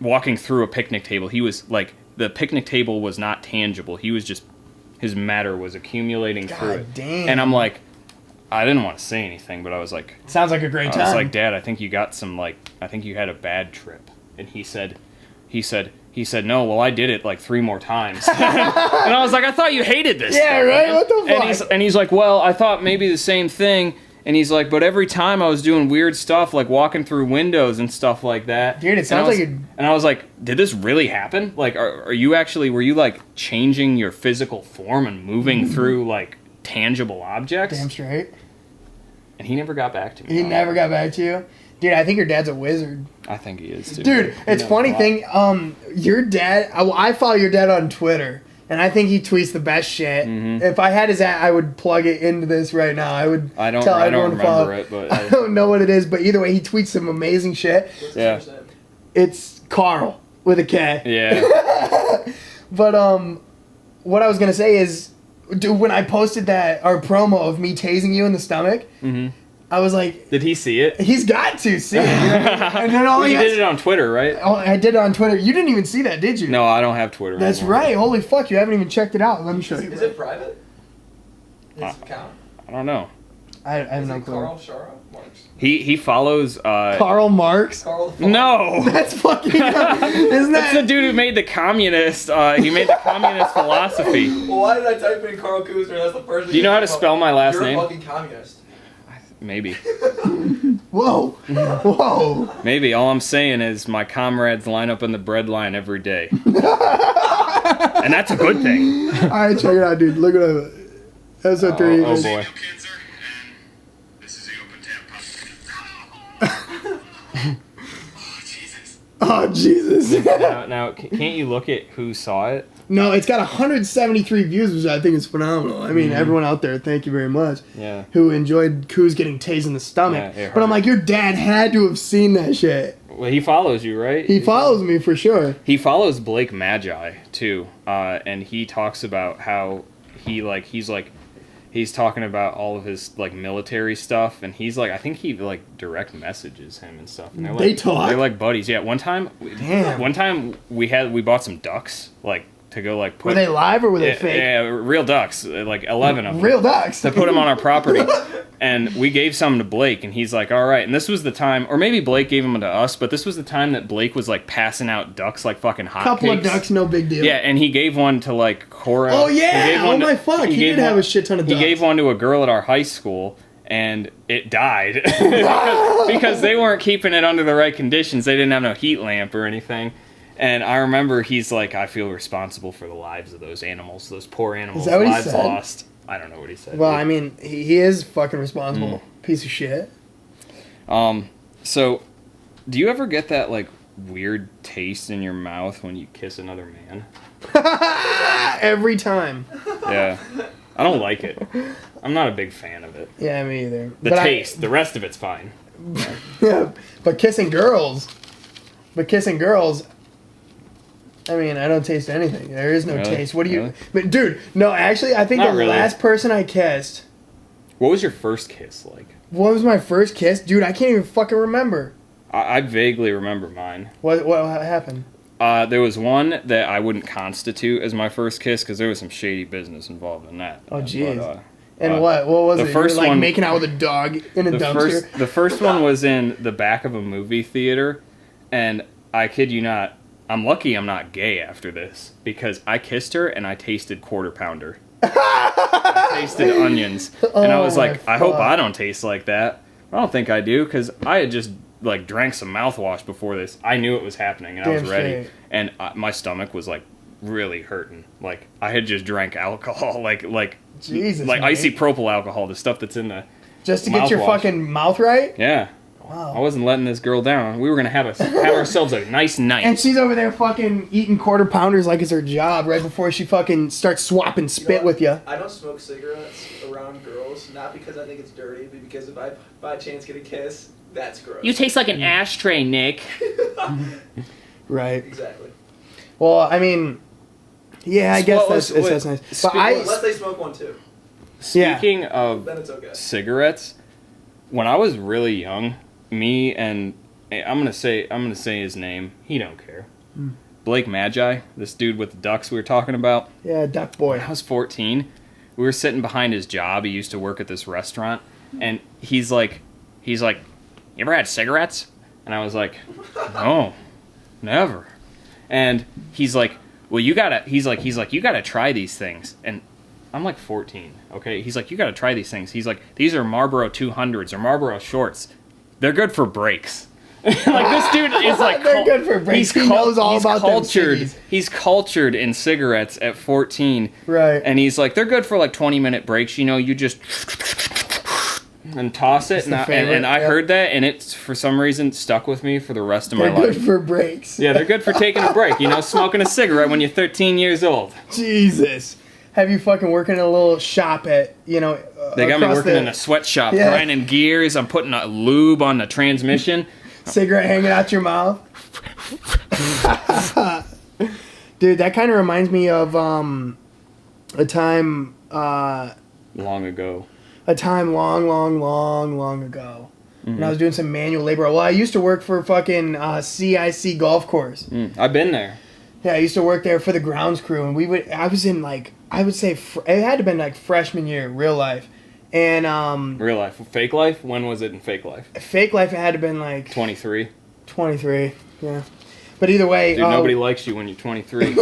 Speaker 2: walking through a picnic table. He was like, the picnic table was not tangible. He was just, his matter was accumulating through it. Damn. And I'm like, I didn't want to say anything, but I was like...
Speaker 3: Sounds like a great time.
Speaker 2: I was like, Dad, I think you got I think you had a bad trip. And he said, no, well, I did it like 3 more times. And I was like, I thought you hated this.
Speaker 3: Yeah, stuff, right? Man. What the fuck?
Speaker 2: And he's like, well, I thought maybe the same thing. And he's like, but every time I was doing weird stuff, like walking through windows and stuff like that.
Speaker 3: Dude, it sounds like
Speaker 2: And I was like, did this really happen? Like, were you like changing your physical form and moving through like tangible objects?
Speaker 3: Damn straight.
Speaker 2: And he never got back to me.
Speaker 3: He never got back to you? Dude, I think your dad's a wizard.
Speaker 2: I think he is too.
Speaker 3: Dude, it's funny thing, your dad, I follow your dad on Twitter. And I think he tweets the best shit. Mm-hmm. If I had his ad, I would plug it into this right now. I don't remember it, but I don't know what it is. But either way, he tweets some amazing shit.
Speaker 2: Yeah,
Speaker 3: it's Carl with a K.
Speaker 2: Yeah.
Speaker 3: But what I was gonna say is, dude, when I posted our promo of me tasing you in the stomach, I was like,
Speaker 2: did he see it?
Speaker 3: He's got to see it. And then
Speaker 2: you did it on Twitter, right?
Speaker 3: Oh, I did it on Twitter. You didn't even see that, did you?
Speaker 2: No, I don't have Twitter.
Speaker 3: That's
Speaker 2: anymore.
Speaker 3: right. Holy fuck, you haven't even checked it out. Let me show you.
Speaker 1: Is it private? His account?
Speaker 2: I don't know.
Speaker 3: I have no clue.
Speaker 1: Carl Shara Marks?
Speaker 2: He follows...
Speaker 3: Karl Marx?
Speaker 2: No!
Speaker 3: That's fucking... Isn't that...
Speaker 2: That's the dude who made the communist... he made the communist philosophy.
Speaker 1: Well, why did I type in Carl Kuzner? That's the first thing.
Speaker 2: Do you know how to spell my last name?
Speaker 1: You're a fucking communist.
Speaker 2: Maybe.
Speaker 3: Whoa.
Speaker 2: Maybe. All I'm saying is my comrades line up in the bread line every day. And that's a good thing.
Speaker 3: Alright, check it out, dude. Look at that. SO3.
Speaker 2: Oh boy.
Speaker 3: Oh, Jesus.
Speaker 2: Now, can't you look at who saw it?
Speaker 3: No, it's got 173 views, which I think is phenomenal. I mean, everyone out there, thank you very much.
Speaker 2: Yeah.
Speaker 3: Who enjoyed Kuz getting tased in the stomach.
Speaker 2: Yeah,
Speaker 3: but I'm like, your dad had to have seen that shit.
Speaker 2: Well, he follows you, right?
Speaker 3: He follows me for sure.
Speaker 2: He follows Blake Magi too, and he talks about how he's talking about all of his like military stuff, and he's like, I think he like direct messages him and stuff. And
Speaker 3: they talk.
Speaker 2: They're like buddies. Yeah. One time we bought some ducks like to go like put.
Speaker 3: Were they live or were they fake?
Speaker 2: Yeah, real ducks, like 11 of them.
Speaker 3: Real ducks.
Speaker 2: To put them on our property. And we gave some to Blake, and he's like, all right. And this was the time, or maybe Blake gave them to us, but this was the time that Blake was like passing out ducks like fucking hotcakes.
Speaker 3: Couple of ducks, no big deal.
Speaker 2: Yeah, and he gave one to like Cora.
Speaker 3: Oh yeah! Oh my fuck! He did have a shit ton of ducks.
Speaker 2: He gave one to a girl at our high school, and it died because they weren't keeping it under the right conditions. They didn't have no heat lamp or anything. And I remember he's like, I feel responsible for the lives of those animals, those poor animals.
Speaker 3: Is that what he
Speaker 2: lives
Speaker 3: said?
Speaker 2: Lost. I don't know what he said.
Speaker 3: Well, I mean, he is fucking responsible. Piece of shit.
Speaker 2: So, do you ever get that, like, weird taste in your mouth when you kiss another man?
Speaker 3: Every time.
Speaker 2: Yeah. I don't like it. I'm not a big fan of it.
Speaker 3: Yeah, me either.
Speaker 2: The taste. The rest of it's fine.
Speaker 3: Yeah, but kissing girls, I mean, I don't taste anything. There is no taste. What do you... But, dude, no, actually, I think
Speaker 2: Not
Speaker 3: the
Speaker 2: really.
Speaker 3: last person I kissed...
Speaker 2: What was your first kiss like?
Speaker 3: What was my first kiss? Dude, I can't even fucking remember.
Speaker 2: I vaguely remember mine.
Speaker 3: What happened?
Speaker 2: There was one that I wouldn't constitute as my first kiss because there was some shady business involved in that.
Speaker 3: Oh, jeez. And what was it?
Speaker 2: First
Speaker 3: you were, like,
Speaker 2: one,
Speaker 3: making out with a dog in a dumpster?
Speaker 2: The first one was in the back of a movie theater, and I kid you not, I'm lucky I'm not gay after this, because I kissed her and I tasted Quarter Pounder. I tasted onions. And I was like, I hope I don't taste like that. I don't think I do, because I had just like drank some mouthwash before this. I knew it was happening, and I was ready.
Speaker 3: Straight.
Speaker 2: And my stomach was like really hurting. Like I had just drank alcohol, like
Speaker 3: Jesus,
Speaker 2: like
Speaker 3: man.
Speaker 2: isopropyl alcohol, the stuff that's in the
Speaker 3: just to get your
Speaker 2: mouthwash.
Speaker 3: fucking mouth right.
Speaker 2: Yeah.
Speaker 3: Wow.
Speaker 2: I wasn't letting this girl down. We were gonna have ourselves a nice night.
Speaker 3: And she's over there fucking eating quarter pounders like it's her job right before she fucking starts swapping spit with you.
Speaker 1: I don't smoke cigarettes around girls, not because I think it's dirty, but because if I by chance get a kiss, that's gross.
Speaker 2: You taste like an ashtray, Nick.
Speaker 3: Right.
Speaker 1: Exactly.
Speaker 3: Well, I mean, yeah, I guess that's nice. But
Speaker 1: Unless they smoke one too.
Speaker 2: Speaking of
Speaker 1: Then it's okay.
Speaker 2: cigarettes, when I was really young, me and I'm gonna say his name. He don't care. Blake Magi, this dude with the ducks we were talking about.
Speaker 3: Yeah, duck boy.
Speaker 2: When I was 14, we were sitting behind his job. He used to work at this restaurant, and he's like, you ever had cigarettes? And I was like, no, never. And he's like, well, you gotta try these things. And I'm like 14, okay? He's like, you gotta try these things. He's like, these are Marlboro 200s or Marlboro Shorts. They're good for breaks. Like this dude is like,
Speaker 3: they're good for breaks. He knows all about them ciggies.
Speaker 2: He's cultured in cigarettes at 14.
Speaker 3: Right.
Speaker 2: And he's like, they're good for like 20-minute breaks. You know, you just and toss it. And I heard that, and it's for some reason stuck with me for the rest of my life.
Speaker 3: They're good for breaks.
Speaker 2: Yeah, they're good for taking a break. You know, smoking a cigarette when you're 13 years old.
Speaker 3: Jesus. Have you fucking working in a little shop at, you know,
Speaker 2: they got me working in a sweatshop, grinding gears. I'm putting a lube on the transmission.
Speaker 3: Cigarette hanging out your mouth. Dude, that kind of reminds me of a time
Speaker 2: long ago.
Speaker 3: A time long ago. And I was doing some manual labor. Well, I used to work for fucking CIC golf course.
Speaker 2: I've been there.
Speaker 3: Yeah, I used to work there for the grounds crew, and I was in like, I would say, it had to have been like freshman year, real life. And
Speaker 2: real life. Fake life? When was it in fake life?
Speaker 3: Fake life, it had to have been like
Speaker 2: 23.
Speaker 3: 23, yeah. But either way,
Speaker 2: dude, nobody likes you when you're 23.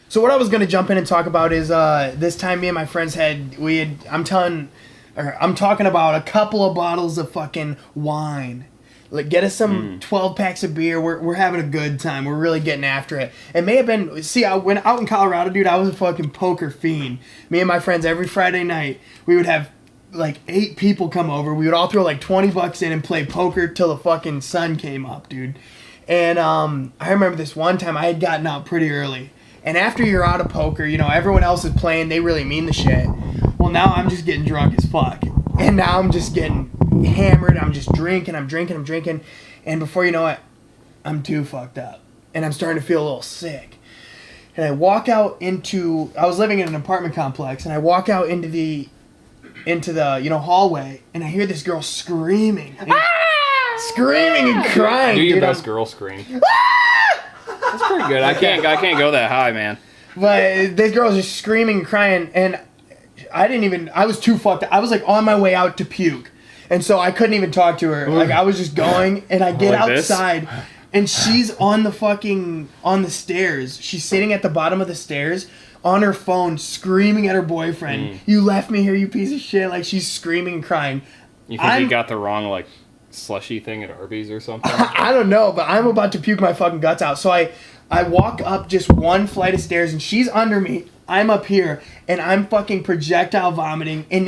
Speaker 3: So what I was gonna jump in and talk about is this time me and my friends I'm talking about a couple of bottles of fucking wine. Like, get us some 12 packs of beer. We're having a good time. We're really getting after it. It may have been... See, when out in Colorado, dude, I was a fucking poker fiend. Me and my friends, every Friday night, we would have, like, 8 people come over. We would all throw, like, $20 in and play poker till the fucking sun came up, dude. And I remember this one time I had gotten out pretty early. And after you're out of poker, you know, everyone else is playing. They really mean the shit. Well, now I'm just getting drunk as fuck. And now I'm just getting hammered. I'm just drinking. And before you know it, I'm too fucked up. And I'm starting to feel a little sick. And I walk out into... I was living in an apartment complex. And I walk out into the hallway. And I hear this girl screaming. Screaming and crying.
Speaker 2: Do your best girl scream. That's pretty good. I can't go that high, man.
Speaker 3: But this girl was just screaming and crying. And I was too fucked up. I was like on my way out to puke. And so I couldn't even talk to her. Like, I was just going, and I get like outside, and she's on the stairs. She's sitting at the bottom of the stairs on her phone, screaming at her boyfriend. You left me here, you piece of shit. Like, she's screaming and crying.
Speaker 2: You think he got the wrong, like, slushy thing at Arby's or something?
Speaker 3: I don't know, but I'm about to puke my fucking guts out. So I walk up just one flight of stairs, and she's under me. I'm up here, and I'm fucking projectile vomiting, and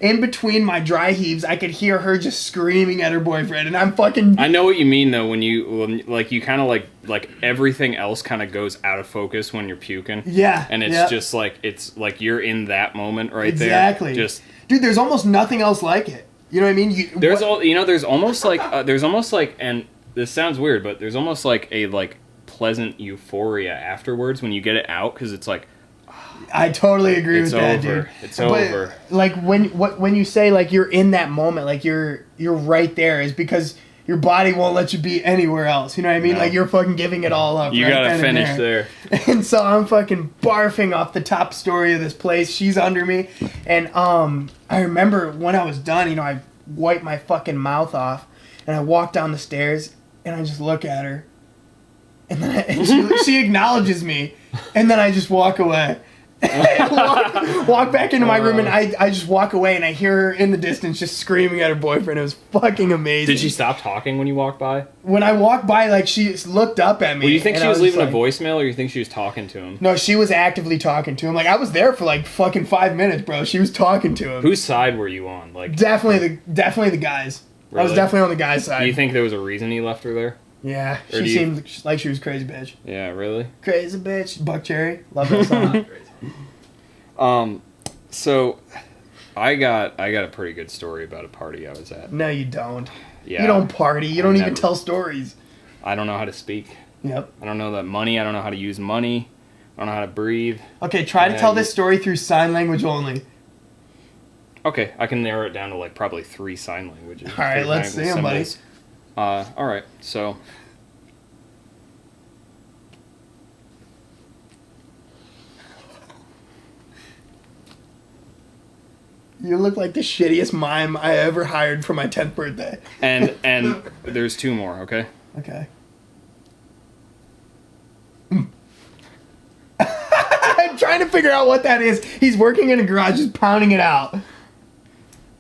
Speaker 3: in between my dry heaves, I could hear her just screaming at her boyfriend, and I'm fucking...
Speaker 2: I know what you mean, though, when you kind of, like, everything else kind of goes out of focus when you're puking.
Speaker 3: Yeah.
Speaker 2: And it's just, like, it's, like, you're in that moment right
Speaker 3: exactly.
Speaker 2: there. Just...
Speaker 3: Dude, there's almost nothing else like it. You know what I mean?
Speaker 2: There's almost like, and this sounds weird, but there's almost like a, like, pleasant euphoria afterwards when you get it out, because it's like...
Speaker 3: I totally agree with that, dude.
Speaker 2: It's over.
Speaker 3: Like, when you say, like, you're in that moment, like, you're right there, is because your body won't let you be anywhere else. You know what I mean? No. Like, you're fucking giving it all up.
Speaker 2: You
Speaker 3: right
Speaker 2: gotta finish there.
Speaker 3: And so I'm fucking barfing off the top story of this place. She's under me. And I remember when I was done, you know, I wiped my fucking mouth off, and I walked down the stairs, and I just look at her. And then she acknowledges me, and then I just walk away. walk back into my room, and I just walk away, and I hear her in the distance just screaming at her boyfriend. It was fucking amazing.
Speaker 2: Did she stop talking when you walked by?
Speaker 3: When I walked by, like, she looked up at me.
Speaker 2: Well, you think she was leaving a voicemail, or you think she was talking to him?
Speaker 3: No, she was actively talking to him. Like, I was there for like fucking 5 minutes, bro. She was talking to him.
Speaker 2: Whose side were you on? Like,
Speaker 3: definitely the guys. Really? I was definitely on the guy's side.
Speaker 2: Do you think there was a reason he left her there?
Speaker 3: Yeah, she seemed like she was crazy bitch.
Speaker 2: Yeah, really?
Speaker 3: Crazy bitch. Buck Cherry. Love that
Speaker 2: song. So I got a pretty good story about a party I was at.
Speaker 3: No, you don't.
Speaker 2: Yeah.
Speaker 3: You don't party. You don't even tell stories.
Speaker 2: I don't know how to speak.
Speaker 3: Yep.
Speaker 2: I don't know that money. I don't know how to use money. I don't know how to breathe.
Speaker 3: Okay, try to tell this story through sign language only.
Speaker 2: Okay, I can narrow it down to like probably 3 sign languages.
Speaker 3: All right, let's see them, buddy.
Speaker 2: All right, so
Speaker 3: you look like the shittiest mime I ever hired for my 10th birthday.
Speaker 2: And there's 2 more, okay?
Speaker 3: Okay. I'm trying to figure out what that is. He's working in a garage, just pounding it out.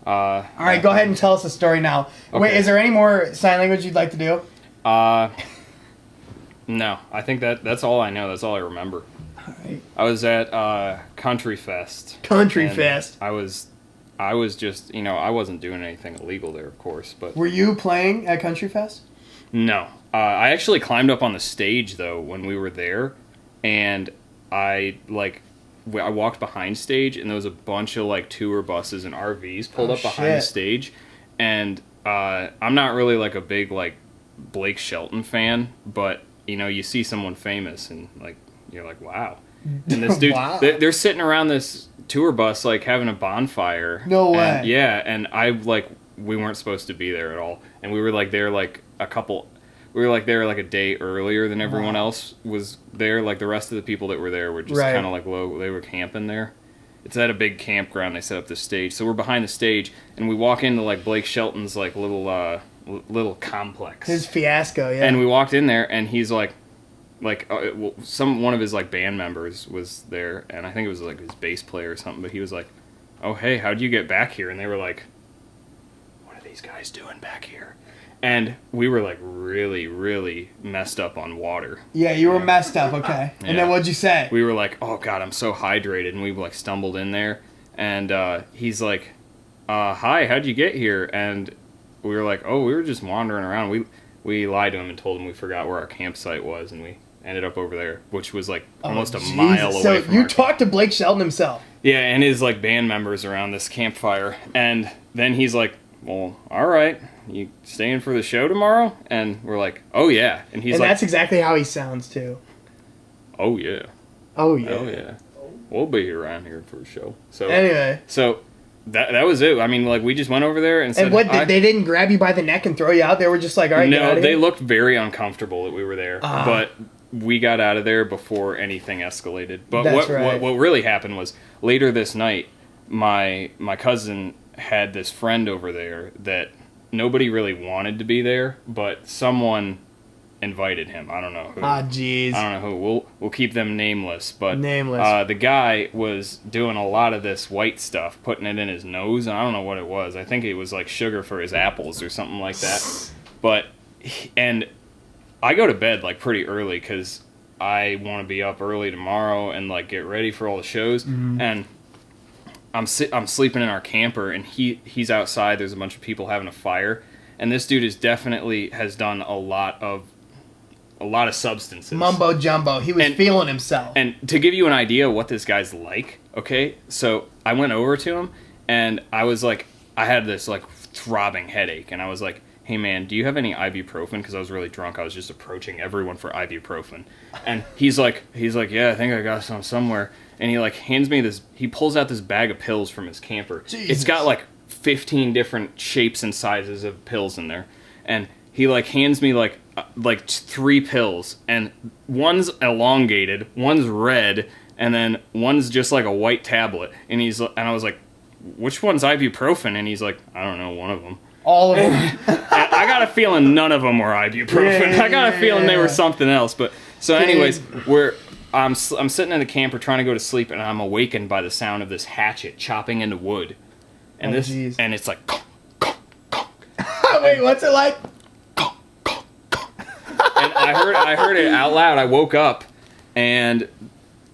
Speaker 3: All right, go ahead and tell us the story now. Okay. Wait, is there any more sign language you'd like to do?
Speaker 2: No. I think that's all I know. That's all I remember.
Speaker 3: All right.
Speaker 2: I was at Country Fest.
Speaker 3: Country Fest.
Speaker 2: I was just, I wasn't doing anything illegal there, of course. But
Speaker 3: were you playing at Country Fest?
Speaker 2: No. I actually climbed up on the stage, though, when we were there. And I walked behind stage, and there was a bunch of like tour buses and RVs pulled up behind the stage, and I'm not really like a big like Blake Shelton fan, but you see someone famous and like you're like wow, and this dude wow. they're sitting around this tour bus like having a bonfire.
Speaker 3: No way.
Speaker 2: And I we weren't supposed to be there at all, and we were like there like we were like there like a day earlier than everyone else was there. Like the rest of the people that were there were just kind of like low. They were camping there. It's at a big campground. They set up the stage, so we're behind the stage, and we walk into like Blake Shelton's like little complex.
Speaker 3: His fiasco, yeah.
Speaker 2: And we walked in there, and he's one of his like band members was there, and I think it was like his bass player or something. But he was like, "Oh hey, how'd you get back here?" And they were like, "What are these guys doing back here?" And we were like really, really messed up on water.
Speaker 3: Yeah, you were messed up, okay.
Speaker 2: Yeah.
Speaker 3: And then what'd you say?
Speaker 2: We were like, oh God, I'm so hydrated. And we like stumbled in there. And he's like, hi, how'd you get here? And we were like, oh, we were just wandering around. We lied to him and told him we forgot where our campsite was. And we ended up over there, which was like almost a mile away
Speaker 3: so
Speaker 2: from
Speaker 3: you talked to Blake Shelton himself?
Speaker 2: Yeah, and his like band members around this campfire. And then he's like, well, all right. You staying for the show tomorrow? And we're like, oh yeah. And he's like,
Speaker 3: that's exactly how he sounds too.
Speaker 2: Oh yeah.
Speaker 3: Oh yeah.
Speaker 2: Oh yeah. We'll be around here for a show. So
Speaker 3: anyway.
Speaker 2: So that was it. I mean, like we just went over there and said,
Speaker 3: and what they didn't grab you by the neck and throw you out. They were just like, all right.
Speaker 2: No,
Speaker 3: get out of
Speaker 2: they
Speaker 3: here.
Speaker 2: looked very uncomfortable that we were there, but we got out of there before anything escalated. But what really happened was later this night, my cousin had this friend over there that nobody really wanted to be there, but someone invited him. I don't know who.
Speaker 3: Jeez.
Speaker 2: I don't know who. We'll keep them nameless, but
Speaker 3: nameless.
Speaker 2: The guy was doing a lot of this white stuff, putting it in his nose, and I don't know what it was. I think it was like sugar for his apples or something like that. And I go to bed like pretty early because I want to be up early tomorrow and like get ready for all the shows. Mm-hmm. And I'm sleeping in our camper, and he's outside. There's a bunch of people having a fire, and this dude has done a lot of substances.
Speaker 3: Mumbo jumbo. He was feeling himself.
Speaker 2: And to give you an idea of what this guy's like, okay, so I went over to him, and I was like, I had this like throbbing headache, and I was like, hey man, do you have any ibuprofen? Because I was really drunk. I was just approaching everyone for ibuprofen, and he's like, yeah, I think I got some somewhere. And he like hands me this. He pulls out this bag of pills from his camper. Jesus. It's got like 15 different shapes and sizes of pills in there, and he like hands me like 3 pills, and one's elongated, one's red, and then one's just like a white tablet. And I was like, which one's ibuprofen? And he's like, I don't know, one of them.
Speaker 3: All of them.
Speaker 2: I got a feeling none of them were ibuprofen. I got a feeling they were something else. But so, anyways, I'm sitting in the camper trying to go to sleep, and I'm awakened by the sound of this hatchet chopping into wood, and and it's like, conk, conk, conk.
Speaker 3: Wait, what's it like?
Speaker 2: Conk, conk, conk. And I heard it out loud. I woke up, and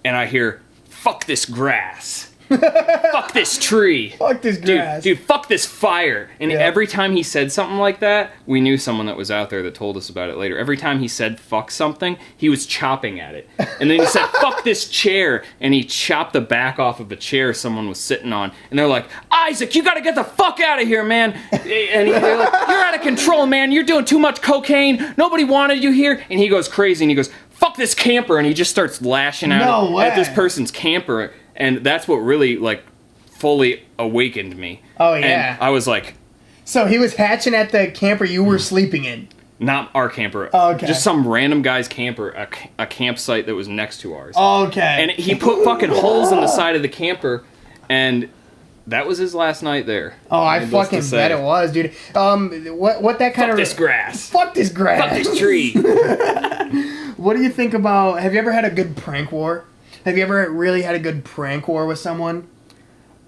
Speaker 2: I hear, "Fuck this grass." Fuck this tree.
Speaker 3: Fuck this grass.
Speaker 2: Dude, fuck this fire. And every time he said something like that, we knew someone that was out there that told us about it later. Every time he said fuck something, he was chopping at it. And then he said, fuck this chair. And he chopped the back off of a chair someone was sitting on. And they're like, Isaac, you gotta get the fuck out of here, man. And they're like, you're out of control, man. You're doing too much cocaine. Nobody wanted you here. And he goes crazy and he goes, fuck this camper. And he just starts lashing out at this person's camper. And that's what really, like, fully awakened me. Oh, yeah. And I was like...
Speaker 3: So he was hatching at the camper you were sleeping in?
Speaker 2: Not our camper.
Speaker 3: Oh, okay.
Speaker 2: Just some random guy's camper, a campsite that was next to ours.
Speaker 3: Oh, okay.
Speaker 2: And he put fucking holes in the side of the camper, and that was his last night there.
Speaker 3: Oh, I fucking bet it was, dude. What that kind
Speaker 2: of... Fuck this grass.
Speaker 3: Fuck this grass.
Speaker 2: Fuck this tree.
Speaker 3: What do you think about... Have you ever had a good prank war? Have you ever really had a good prank war with someone?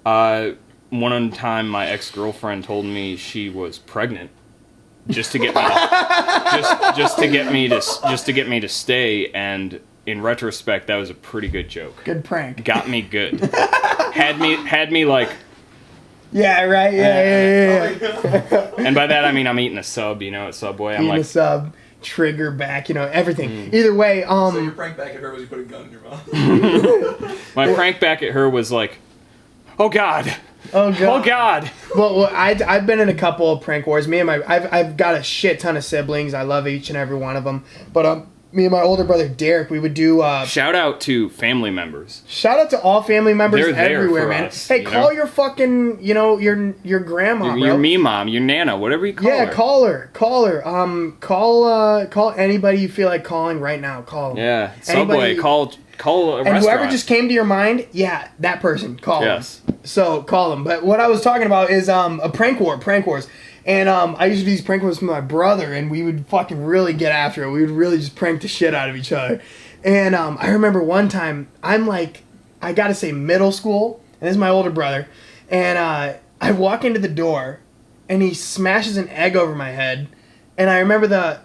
Speaker 2: One time my ex-girlfriend told me she was pregnant just to get me just to get me to stay, and in retrospect that was a pretty good joke.
Speaker 3: Good prank.
Speaker 2: Got me good. had me like,
Speaker 3: yeah, right. Yeah.
Speaker 2: And by that I mean I'm eating a sub, at Subway. I'm
Speaker 3: eating a sub. Trigger back, everything. Either way,
Speaker 1: So your prank back at her was you put a gun in your mouth?
Speaker 2: My prank back at her was like, oh god.
Speaker 3: Oh god.
Speaker 2: Oh god.
Speaker 3: Well, I've been in a couple of prank wars. I've got a shit ton of siblings. I love each and every one of them. But me and my older brother Derek, we would do.
Speaker 2: Shout out to family members.
Speaker 3: Shout out to all family members everywhere, man.
Speaker 2: Us,
Speaker 3: hey, call your fucking, your grandma, bro.
Speaker 2: Your me mom, your nana, whatever you call her.
Speaker 3: Yeah, call her. Call anybody you feel like calling right now. Call them.
Speaker 2: Yeah, Subway. Call a restaurant.
Speaker 3: And whoever just came to your mind, yeah, that person. Call them.
Speaker 2: Yes.
Speaker 3: So call them. But what I was talking about is a prank wars. And I used to do these prank wars with my brother, and we would fucking really get after it. We would really just prank the shit out of each other. And I remember one time, I'm like, I gotta say middle school, and this is my older brother, and I walk into the door, and he smashes an egg over my head, and I remember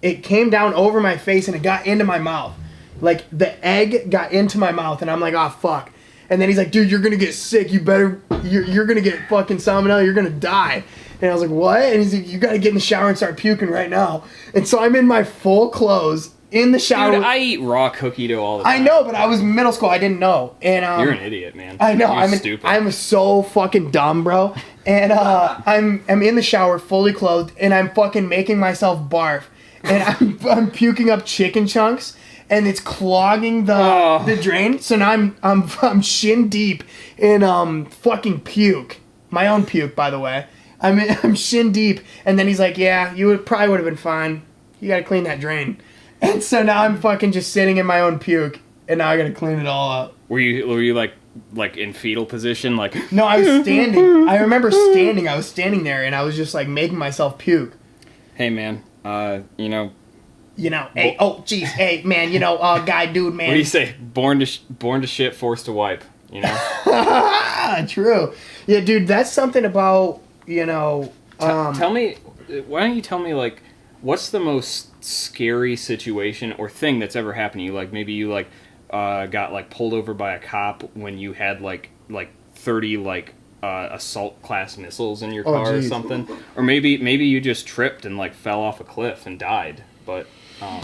Speaker 3: it came down over my face, and it got into my mouth. Like, the egg got into my mouth, and I'm like, oh, fuck. And then he's like, dude, you're going to get sick. You're going to get fucking salmonella. You're going to die. And I was like, what? And he's like, you got to get in the shower and start puking right now. And so I'm in my full clothes in the shower.
Speaker 2: Dude, I eat raw cookie dough all the time.
Speaker 3: I know, but I was middle school. I didn't know. And
Speaker 2: you're an idiot, man.
Speaker 3: I know.
Speaker 2: You're stupid.
Speaker 3: I'm so fucking dumb, bro. And I'm in the shower fully clothed, and I'm fucking making myself barf. And I'm puking up chicken chunks. And it's clogging the drain, so now I'm shin deep in fucking puke. My own puke, by the way. I'm shin deep, and then he's like, "Yeah, you probably would have been fine. You gotta clean that drain." And so now I'm fucking just sitting in my own puke, and now I gotta clean it all up.
Speaker 2: Were you like in fetal position, like?
Speaker 3: No, I was standing. I remember standing. I was standing there, and I was just like making myself puke.
Speaker 2: Hey, man.
Speaker 3: Hey, oh, jeez, hey, man, guy, dude, man.
Speaker 2: What do you say? Born to shit, forced to wipe,
Speaker 3: True. Yeah, dude, that's something about,
Speaker 2: tell me, why don't you tell me, like, what's the most scary situation or thing that's ever happened to you? Like, maybe you, like, got, like, pulled over by a cop when you had, like 30, like, assault class missiles in your car or something. Or maybe you just tripped and, like, fell off a cliff and died, but...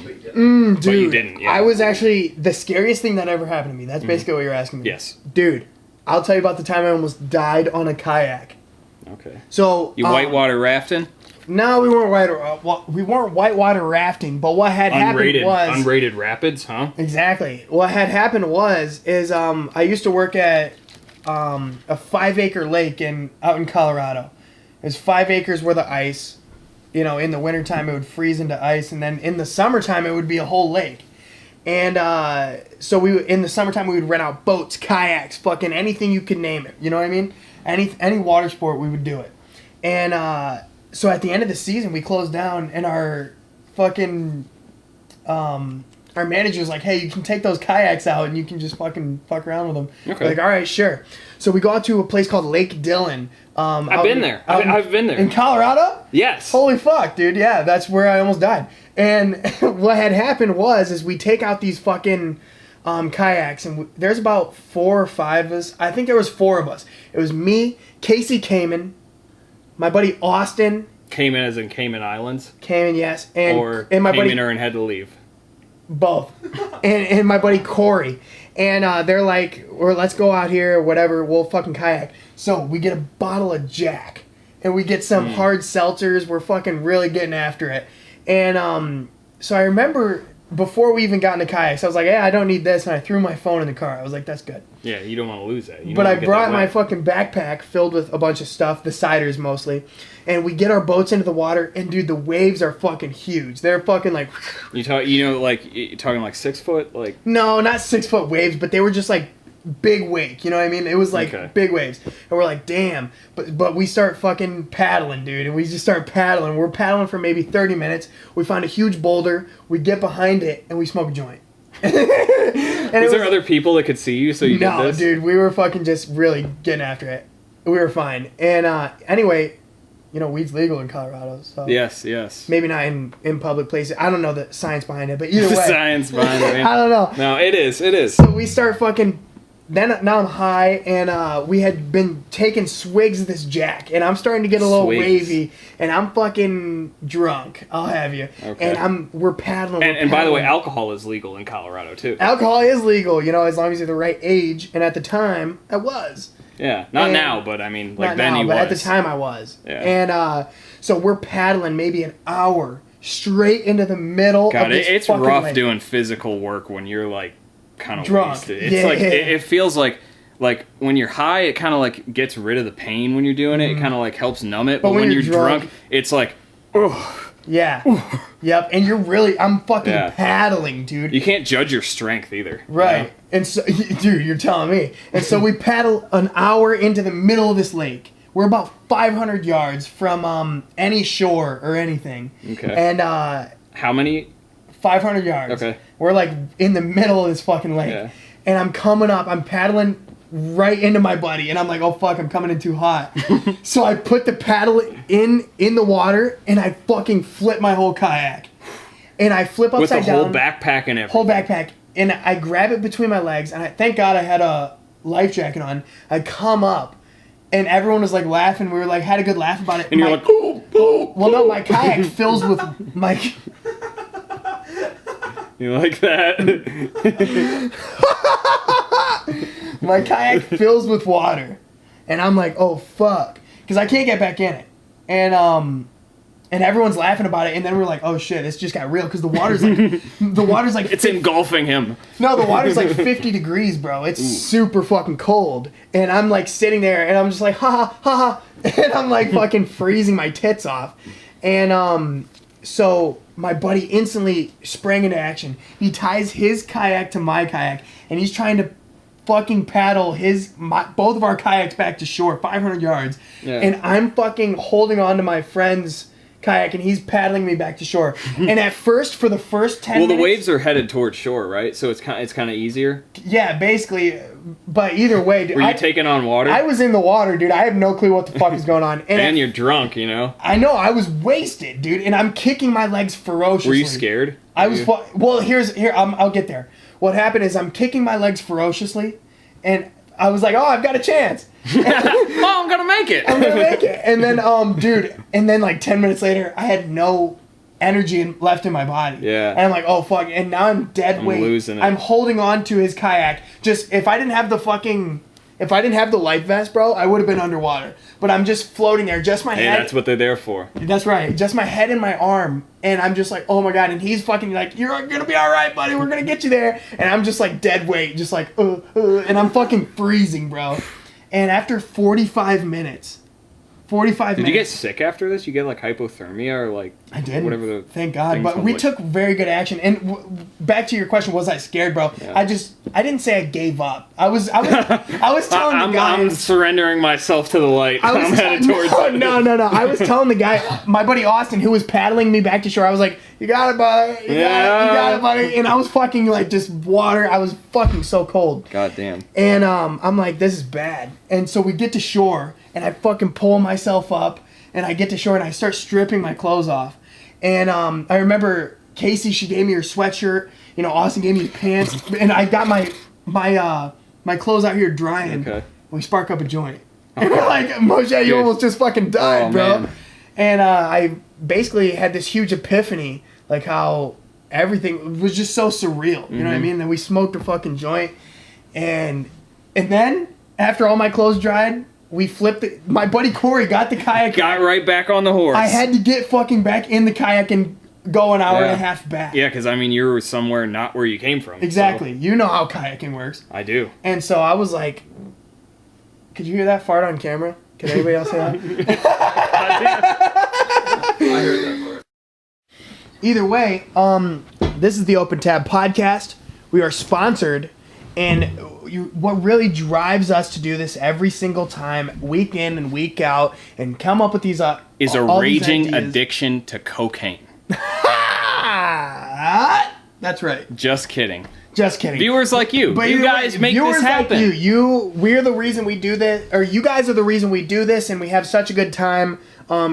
Speaker 3: dude,
Speaker 2: but you didn't. Yeah.
Speaker 3: I was actually the scariest thing that ever happened to me. That's basically what you're asking me.
Speaker 2: Yes,
Speaker 3: dude. I'll tell you about the time I almost died on a kayak.
Speaker 2: Okay.
Speaker 3: So
Speaker 2: you whitewater rafting?
Speaker 3: No, we weren't whitewater rafting. But what had happened was
Speaker 2: unrated rapids, huh?
Speaker 3: Exactly. What had happened is I used to work at a 5-acre lake out in Colorado. There's 5 acres worth of ice. In the wintertime, it would freeze into ice, and then in the summertime, it would be a whole lake. And so in the summertime, we would rent out boats, kayaks, fucking anything you could name it. You know what I mean? Any water sport, we would do it. And so at the end of the season, we closed down, and our fucking our our manager was like, hey, you can take those kayaks out and you can just fucking fuck around with them.
Speaker 2: Okay.
Speaker 3: We're like, all right, sure. So we go out to a place called Lake Dillon.
Speaker 2: I've been there. I've been there.
Speaker 3: In Colorado?
Speaker 2: Yes.
Speaker 3: Holy fuck, dude. Yeah, that's where I almost died. And what had happened is we take out these fucking kayaks, and there's about 4 or 5 of us. I think there was 4 of us. It was me, Casey Kamen, my buddy Austin.
Speaker 2: Cayman as in Cayman Islands?
Speaker 3: Cayman, yes.
Speaker 2: And my
Speaker 3: buddy,
Speaker 2: Cayman and had to leave?
Speaker 3: Both. and my buddy Corey. And they're like, or let's go out here, whatever, we'll fucking kayak. So we get a bottle of Jack, and we get some hard seltzers. We're fucking really getting after it. And so I remember before we even got into kayaks, I was like, hey, I don't need this, and I threw my phone in the car. I was like, that's good.
Speaker 2: Yeah, you don't want to lose that.
Speaker 3: But I brought my fucking backpack filled with a bunch of stuff, the ciders mostly, and we get our boats into the water, and dude, the waves are fucking huge. They're fucking like...
Speaker 2: you're talking like 6 foot? Like...
Speaker 3: No, not 6 foot waves, but they were just like big wake, you know what I mean? It was like big waves. And we're like, damn. But we start fucking paddling, dude, and we just start paddling. We're paddling for maybe 30 minutes. We find a huge boulder. We get behind it, and we smoke a joint.
Speaker 2: Was there other people that could see you so you did this?
Speaker 3: No, dude, we were fucking just really getting after it. We were fine. And anyway, you know, weed's legal in Colorado, so...
Speaker 2: Yes.
Speaker 3: Maybe not in public places. I don't know the science behind it, but either way...
Speaker 2: The science behind it.
Speaker 3: I don't know.
Speaker 2: No, it is.
Speaker 3: So we start fucking... Now I'm high, and we had been taking swigs of this Jack, and I'm starting to get a little wavy, and I'm fucking drunk. I'll have you. Okay. And we're paddling.
Speaker 2: And by the way, alcohol is legal in Colorado too.
Speaker 3: Alcohol is legal, you know, as long as you're the right age. And at the time, I was.
Speaker 2: Yeah, not now, but I mean, like then he was.
Speaker 3: But at the time, I was.
Speaker 2: Yeah.
Speaker 3: And so we're paddling maybe an hour straight into the middle.
Speaker 2: God,
Speaker 3: of this
Speaker 2: it's
Speaker 3: fucking
Speaker 2: rough
Speaker 3: lake.
Speaker 2: Doing physical work when you're like. Kind of
Speaker 3: drunk.
Speaker 2: Wasted. It's like it feels like when you're high, it kind of like gets rid of the pain when you're doing it. It kind of like helps numb it. But when you're drunk, it's like, oh
Speaker 3: yeah, yep. And I'm fucking paddling, dude.
Speaker 2: You can't judge your strength either,
Speaker 3: right?
Speaker 2: You know?
Speaker 3: And so, dude, you're telling me. And so we paddle an hour into the middle of this lake. We're about 500 yards from any shore or anything.
Speaker 2: Okay.
Speaker 3: And
Speaker 2: how many?
Speaker 3: 500 yards.
Speaker 2: Okay.
Speaker 3: We're like in the middle of this fucking lake.
Speaker 2: Yeah.
Speaker 3: And I'm coming up. I'm paddling right into my buddy. And I'm like, oh, fuck, I'm coming in too hot. So I put the paddle in the water, and I fucking flip my whole kayak. And I flip upside down.
Speaker 2: With the whole backpack and everything.
Speaker 3: Whole backpack. And I grab it between my legs. And thank God I had a life jacket on. I come up. And everyone was like laughing. We were like, had a good laugh about it.
Speaker 2: And you're like, ooh, ooh,
Speaker 3: well, no, my kayak fills with my...
Speaker 2: You like that?
Speaker 3: My kayak fills with water, and I'm like, oh fuck, because I can't get back in it, and everyone's laughing about it, and then we're like, oh shit, this just got real, because the water's like
Speaker 2: it's engulfing him.
Speaker 3: No, the water's like 50 degrees, bro. It's super fucking cold, and I'm like sitting there, and I'm just like, ha ha ha ha, and I'm like fucking freezing my tits off, and so my buddy instantly sprang into action. He ties his kayak to my kayak, and he's trying to fucking paddle both of our kayaks back to shore, 500 yards. Yeah. And I'm fucking holding on to my friend's kayak, and he's paddling me back to shore. And at first, for the first 10 minutes...
Speaker 2: Well, the waves are headed towards shore, right? So it's kind of easier?
Speaker 3: Yeah, basically. But either way... Dude,
Speaker 2: were you taking on water?
Speaker 3: I was in the water, dude. I have no clue what the fuck is going on.
Speaker 2: And you're drunk, you know?
Speaker 3: I know. I was wasted, dude. And I'm kicking my legs ferociously.
Speaker 2: Were you scared?
Speaker 3: I was... Well, I'll get there. What happened is I'm kicking my legs ferociously, and I was like, oh, I've got a chance.
Speaker 2: Oh, I'm gonna make it.
Speaker 3: I'm gonna make it. And then, dude, and then like 10 minutes later, I had no energy left in my body.
Speaker 2: Yeah.
Speaker 3: And I'm like, oh fuck. And now I'm dead weight.
Speaker 2: Losing it.
Speaker 3: I'm holding on to his kayak. Just if I didn't have the life vest, bro, I would have been underwater. But I'm just floating there, just my head.
Speaker 2: Hey, that's what they're there for.
Speaker 3: That's right. Just my head and my arm. And I'm just like, oh my god. And he's fucking like, you're gonna be all right, buddy. We're gonna get you there. And I'm just like dead weight, just like, and I'm fucking freezing, bro. And after 45 minutes, 45
Speaker 2: Did
Speaker 3: minutes.
Speaker 2: you get sick after this? You get like hypothermia or like
Speaker 3: I didn't.
Speaker 2: Whatever the
Speaker 3: Thank God. But we took very good action. And back to your question, was I scared, bro? Yeah. I didn't say I gave up. I was telling the guy.
Speaker 2: I'm surrendering myself to the light. I'm headed towards
Speaker 3: No. I was telling the guy, my buddy Austin, who was paddling me back to shore. I was like, "You got it, buddy. You got it, buddy." And I was fucking like just water. I was fucking so cold.
Speaker 2: God damn.
Speaker 3: And I'm like, this is bad. And so we get to shore, and I fucking pull myself up, and I get to shore, and I start stripping my clothes off. And I remember Casey, she gave me her sweatshirt. You know, Austin gave me his pants, and I got my clothes out here drying. Okay. We spark up a joint. Okay. And we're like, Moshe, you almost just fucking died, bro. Man. And I basically had this huge epiphany, like how everything was just so surreal. You know what I mean? And then we smoked a fucking joint, and then after all my clothes dried, we flipped it. My buddy Corey got the kayak.
Speaker 2: Got right back on the horse.
Speaker 3: I had to get fucking back in the kayak and go an hour and a half back.
Speaker 2: Yeah, because I mean, you were somewhere not where you came from.
Speaker 3: Exactly.
Speaker 2: So.
Speaker 3: You know how kayaking works.
Speaker 2: I do.
Speaker 3: And so I was like, could you hear that fart on camera? Can anybody else hear that?
Speaker 1: I heard that part.
Speaker 3: Either way, this is the Open Tab podcast. We are sponsored, and what really drives us to do this every single time, week in and week out, and come up with these
Speaker 2: is a raging addiction to cocaine.
Speaker 3: That's right.
Speaker 2: Just kidding.
Speaker 3: Just kidding.
Speaker 2: Viewers like you. But you guys make this happen.
Speaker 3: Like we're the reason we do this, or you guys are the reason we do this, and we have such a good time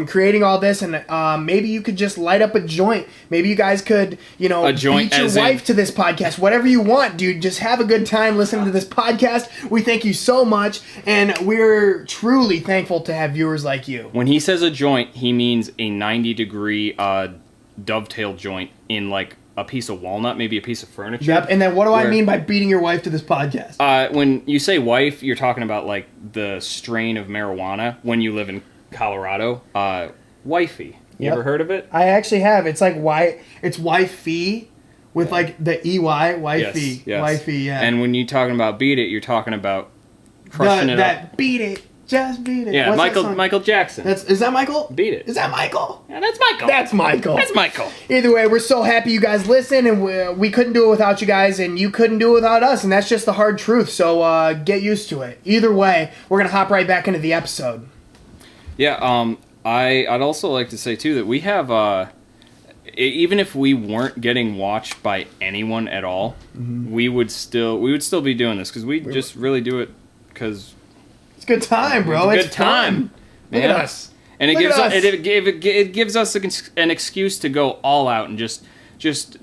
Speaker 3: creating all this. And maybe you could just light up a joint. Maybe you guys could, beat your wife to this podcast. Whatever you want, dude. Just have a good time listening to this podcast. We thank you so much, and we're truly thankful to have viewers like you.
Speaker 2: When he says a joint, he means a 90-degree dovetail joint in like a piece of walnut, maybe a piece of furniture.
Speaker 3: Yep, and then what do I mean by beating your wife to this podcast?
Speaker 2: When you say wife, you're talking about like the strain of marijuana when you live in Colorado. Wifey. You ever heard of it?
Speaker 3: I actually have. It's like it's wifey with like the EY, wifey.
Speaker 2: Yes.
Speaker 3: Wifey, yeah.
Speaker 2: And when you're talking about beat it, you're talking about crushing it up.
Speaker 3: Beat it. Just beat it.
Speaker 2: Yeah, Michael Jackson.
Speaker 3: Is that Michael?
Speaker 2: Beat it.
Speaker 3: Is that Michael?
Speaker 2: Yeah, that's Michael.
Speaker 3: That's Michael.
Speaker 2: That's Michael.
Speaker 3: Either way, we're so happy you guys listen, and we couldn't do it without you guys, and you couldn't do it without us, and that's just the hard truth, so get used to it. Either way, we're going to hop right back into the episode.
Speaker 2: Yeah, I'd also like to say, too, that we have, even if we weren't getting watched by anyone at all, we would still be doing this, because we just really do it because...
Speaker 3: It's a good time, bro.
Speaker 2: It's a good time.
Speaker 3: Look at us.
Speaker 2: And it gives us an excuse to go all out and just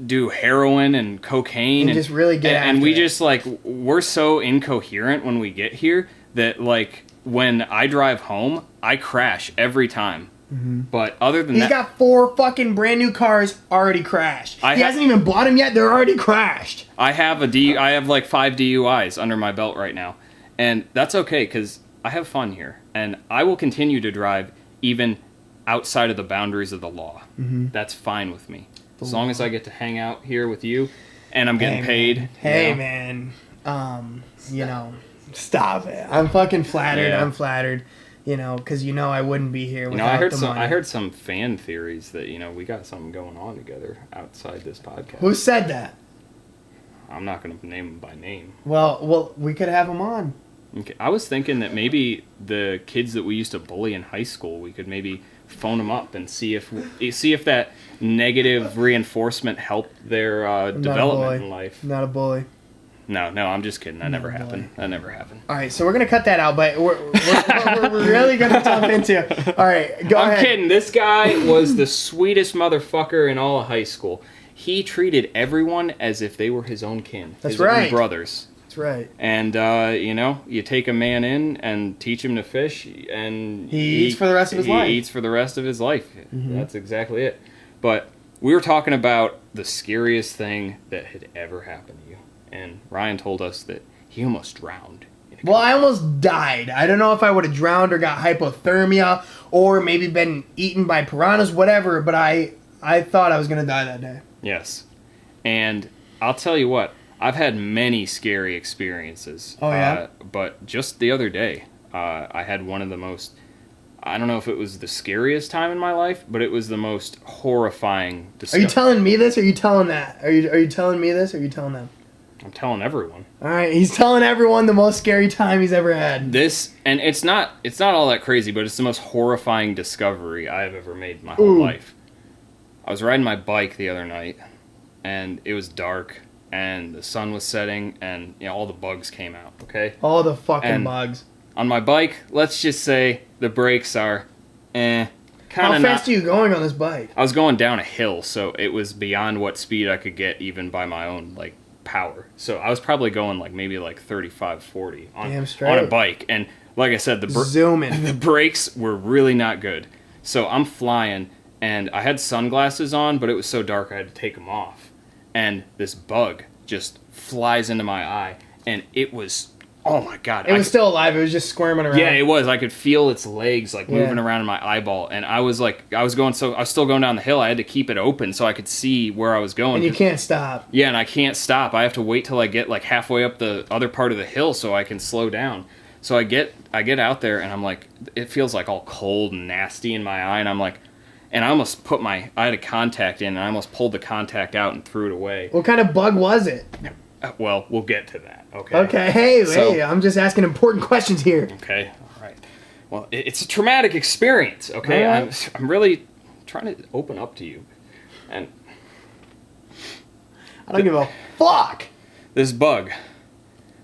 Speaker 2: do heroin and cocaine
Speaker 3: and just really get after
Speaker 2: and we
Speaker 3: it.
Speaker 2: Just like we're so incoherent when we get here that like when I drive home I crash every time. But other than
Speaker 3: He's got 4 fucking brand new cars already crashed. He hasn't even bought them yet. They're already crashed.
Speaker 2: I have like 5 DUIs under my belt right now, and that's okay because I have fun here, and I will continue to drive even outside of the boundaries of the law. That's fine with me. As long as I get to hang out here with you, and I'm getting paid.
Speaker 3: Hey, man. Stop it. I'm fucking flattered. Yeah. I'm flattered. Because I wouldn't be here without the money.
Speaker 2: I heard some fan theories that, we got something going on together outside this podcast.
Speaker 3: Who said that?
Speaker 2: I'm not going to name them by name.
Speaker 3: Well, we could have them on.
Speaker 2: Okay. I was thinking that maybe the kids that we used to bully in high school, we could maybe phone them up and see if that negative reinforcement helped their development in life.
Speaker 3: Not a bully.
Speaker 2: No, I'm just kidding. That never happened. All
Speaker 3: right, so we're gonna cut that out, but we're really gonna jump into. All right, go ahead.
Speaker 2: I'm kidding. This guy was the sweetest motherfucker in all of high school. He treated everyone as if they were his own kin.
Speaker 3: That's
Speaker 2: his
Speaker 3: right.
Speaker 2: Own brothers.
Speaker 3: That's right.
Speaker 2: And, you take a man in and teach him to fish, and
Speaker 3: he eats for the rest of his life.
Speaker 2: He eats for the rest of his life. That's exactly it. But we were talking about the scariest thing that had ever happened to you. And Ryan told us that he almost drowned.
Speaker 3: Well, I almost died. I don't know if I would have drowned or got hypothermia or maybe been eaten by piranhas, whatever, but I thought I was going to die that day.
Speaker 2: Yes. And I'll tell you what. I've had many scary experiences.
Speaker 3: Oh, yeah?
Speaker 2: But just the other day, I had one of the most... I don't know if it was the scariest time in my life, but it was the most horrifying
Speaker 3: discovery. Are you telling me this, or are you telling that? Are you telling me this, or are you telling them?
Speaker 2: I'm telling everyone.
Speaker 3: All right, he's telling everyone the most scary time he's ever had.
Speaker 2: This, and it's not all that crazy, but it's the most horrifying discovery I have ever made in my whole life. I was riding my bike the other night, and it was dark, and the sun was setting, and all the bugs came out, okay?
Speaker 3: All the fucking bugs.
Speaker 2: On my bike, let's just say the brakes are,
Speaker 3: How fast are you going on this bike?
Speaker 2: I was going down a hill, so it was beyond what speed I could get even by my own, power. So I was probably going maybe 35, 40 on a bike. And like I said, the brakes were really not good. So I'm flying, and I had sunglasses on, but it was so dark I had to take them off. And this bug just flies into my eye, and it was... Oh my God.
Speaker 3: It was still alive. It was just squirming around.
Speaker 2: Yeah, it was. I could feel its legs moving around in my eyeball. And I was still going down the hill. I had to keep it open so I could see where I was going.
Speaker 3: And you can't stop.
Speaker 2: Yeah, and I can't stop. I have to wait till I get halfway up the other part of the hill so I can slow down. So I get out there, and I'm it feels all cold and nasty in my eye. And I'm and I almost I had a contact in, and I almost pulled the contact out and threw it away.
Speaker 3: What kind of bug was it?
Speaker 2: Well, we'll get to that, okay?
Speaker 3: Okay, hey, I'm just asking important questions here.
Speaker 2: Okay, all right. Well, it's a traumatic experience, okay? Right. I'm really trying to open up to you. And
Speaker 3: I don't give a fuck.
Speaker 2: This bug.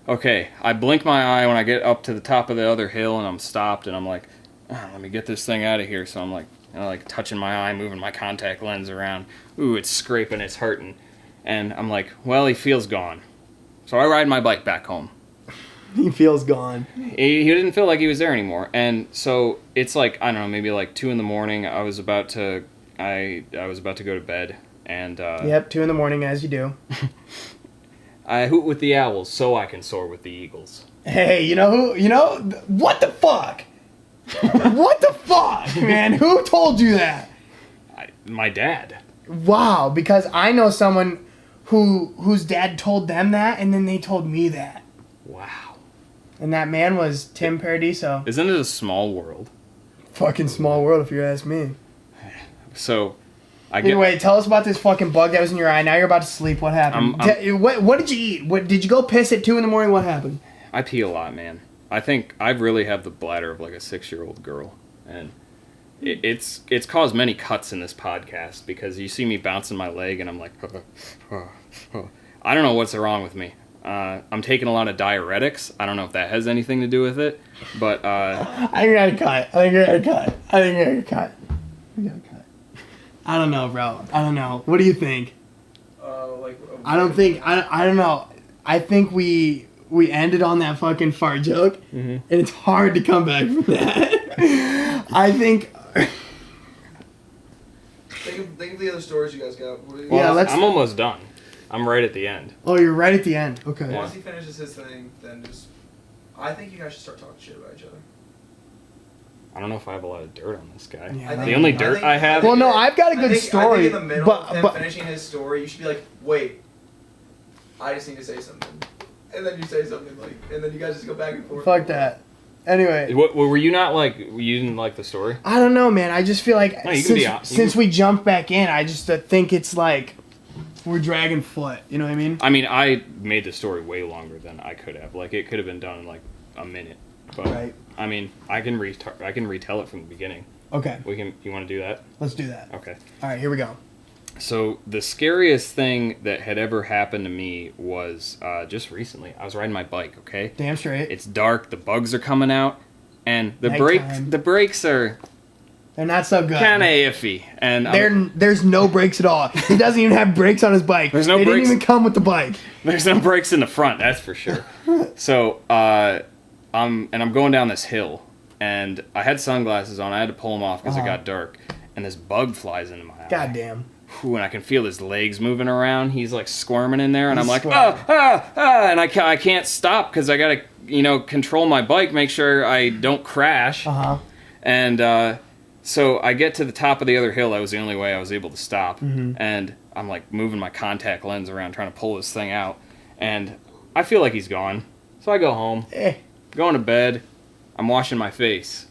Speaker 2: Okay, I blink my eye when I get up to the top of the other hill, and I'm stopped, and I'm let me get this thing out of here. So I'm touching my eye, moving my contact lens around. Ooh, it's scraping, it's hurting. And I'm well, he feels gone. So I ride my bike back home.
Speaker 3: He feels gone.
Speaker 2: He didn't feel like he was there anymore. And so it's I don't know, maybe 2 a.m. I was about to go to bed. And
Speaker 3: yep, 2 a.m, as you do.
Speaker 2: I hoot with the owls so I can soar with the eagles.
Speaker 3: Hey, what the fuck? What the fuck, man? Who told you that?
Speaker 2: My dad.
Speaker 3: Wow, because I know someone whose dad told them that, and then they told me that.
Speaker 2: Wow.
Speaker 3: And that man was Tim Paradiso.
Speaker 2: Isn't it a small world?
Speaker 3: Fucking small world, if you ask me.
Speaker 2: So,
Speaker 3: Anyway, tell us about this fucking bug that was in your eye. Now you're about to sleep. What happened? What did you eat? Did you go piss at 2 a.m? What happened?
Speaker 2: I pee a lot, man. I think I really have the bladder of a 6-year-old girl, and it's caused many cuts in this podcast because you see me bouncing my leg, and I'm I don't know what's wrong with me. I'm taking a lot of diuretics. I don't know if that has anything to do with it, but
Speaker 3: I think you're gonna cut. I think you're gonna cut. I don't know, bro. I don't know. What do you think? I don't know. I think we ended on that fucking fart joke, and it's hard to come back from that. I think.
Speaker 1: Think of the other stories you guys got.
Speaker 2: I'm almost done. I'm right at the end.
Speaker 3: Oh, you're right at the end. Okay.
Speaker 1: Once he finishes his thing, then I think you guys should start talking shit about each other.
Speaker 2: I don't know if I have a lot of dirt on this guy.
Speaker 3: Yeah,
Speaker 2: the only dirt I have...
Speaker 3: Well, no, I've got a good story.
Speaker 1: I think in the middle of him finishing his story, you should be wait, I just need to say something. And then you say something, and then you guys just go back and forth.
Speaker 3: Fuck that. Anyway.
Speaker 2: Were you not, you didn't like the story?
Speaker 3: I don't know, man. I just feel since we jumped back in, I just think it's we're dragging foot. You know what I mean?
Speaker 2: I mean, I made the story way longer than I could have. It could have been done in, a minute. But,
Speaker 3: right.
Speaker 2: I mean, I can retell it from the beginning.
Speaker 3: Okay.
Speaker 2: You want to do that?
Speaker 3: Let's do that.
Speaker 2: Okay.
Speaker 3: All right, here we go.
Speaker 2: So, the scariest thing that had ever happened to me was just recently. I was riding my bike, okay?
Speaker 3: Damn straight.
Speaker 2: It's dark, the bugs are coming out, and the brakes are...
Speaker 3: They're not so good.
Speaker 2: Kind of iffy. And
Speaker 3: there's no brakes at all. He doesn't even have brakes on his bike.
Speaker 2: There's no
Speaker 3: brakes. They didn't even come with the bike.
Speaker 2: There's no brakes in the front, that's for sure. So, I'm going down this hill, and I had sunglasses on. I had to pull them off because it got dark, and this bug flies into my eye.
Speaker 3: Goddamn.
Speaker 2: And I can feel his legs moving around. He's squirming in there, and I'm and I can't stop because I gotta control my bike, make sure I don't crash. And so I get to the top of the other hill. That was the only way I was able to stop, and I'm moving my contact lens around trying to pull this thing out, and I feel like he's gone. So I go home. Going to bed, I'm washing my face.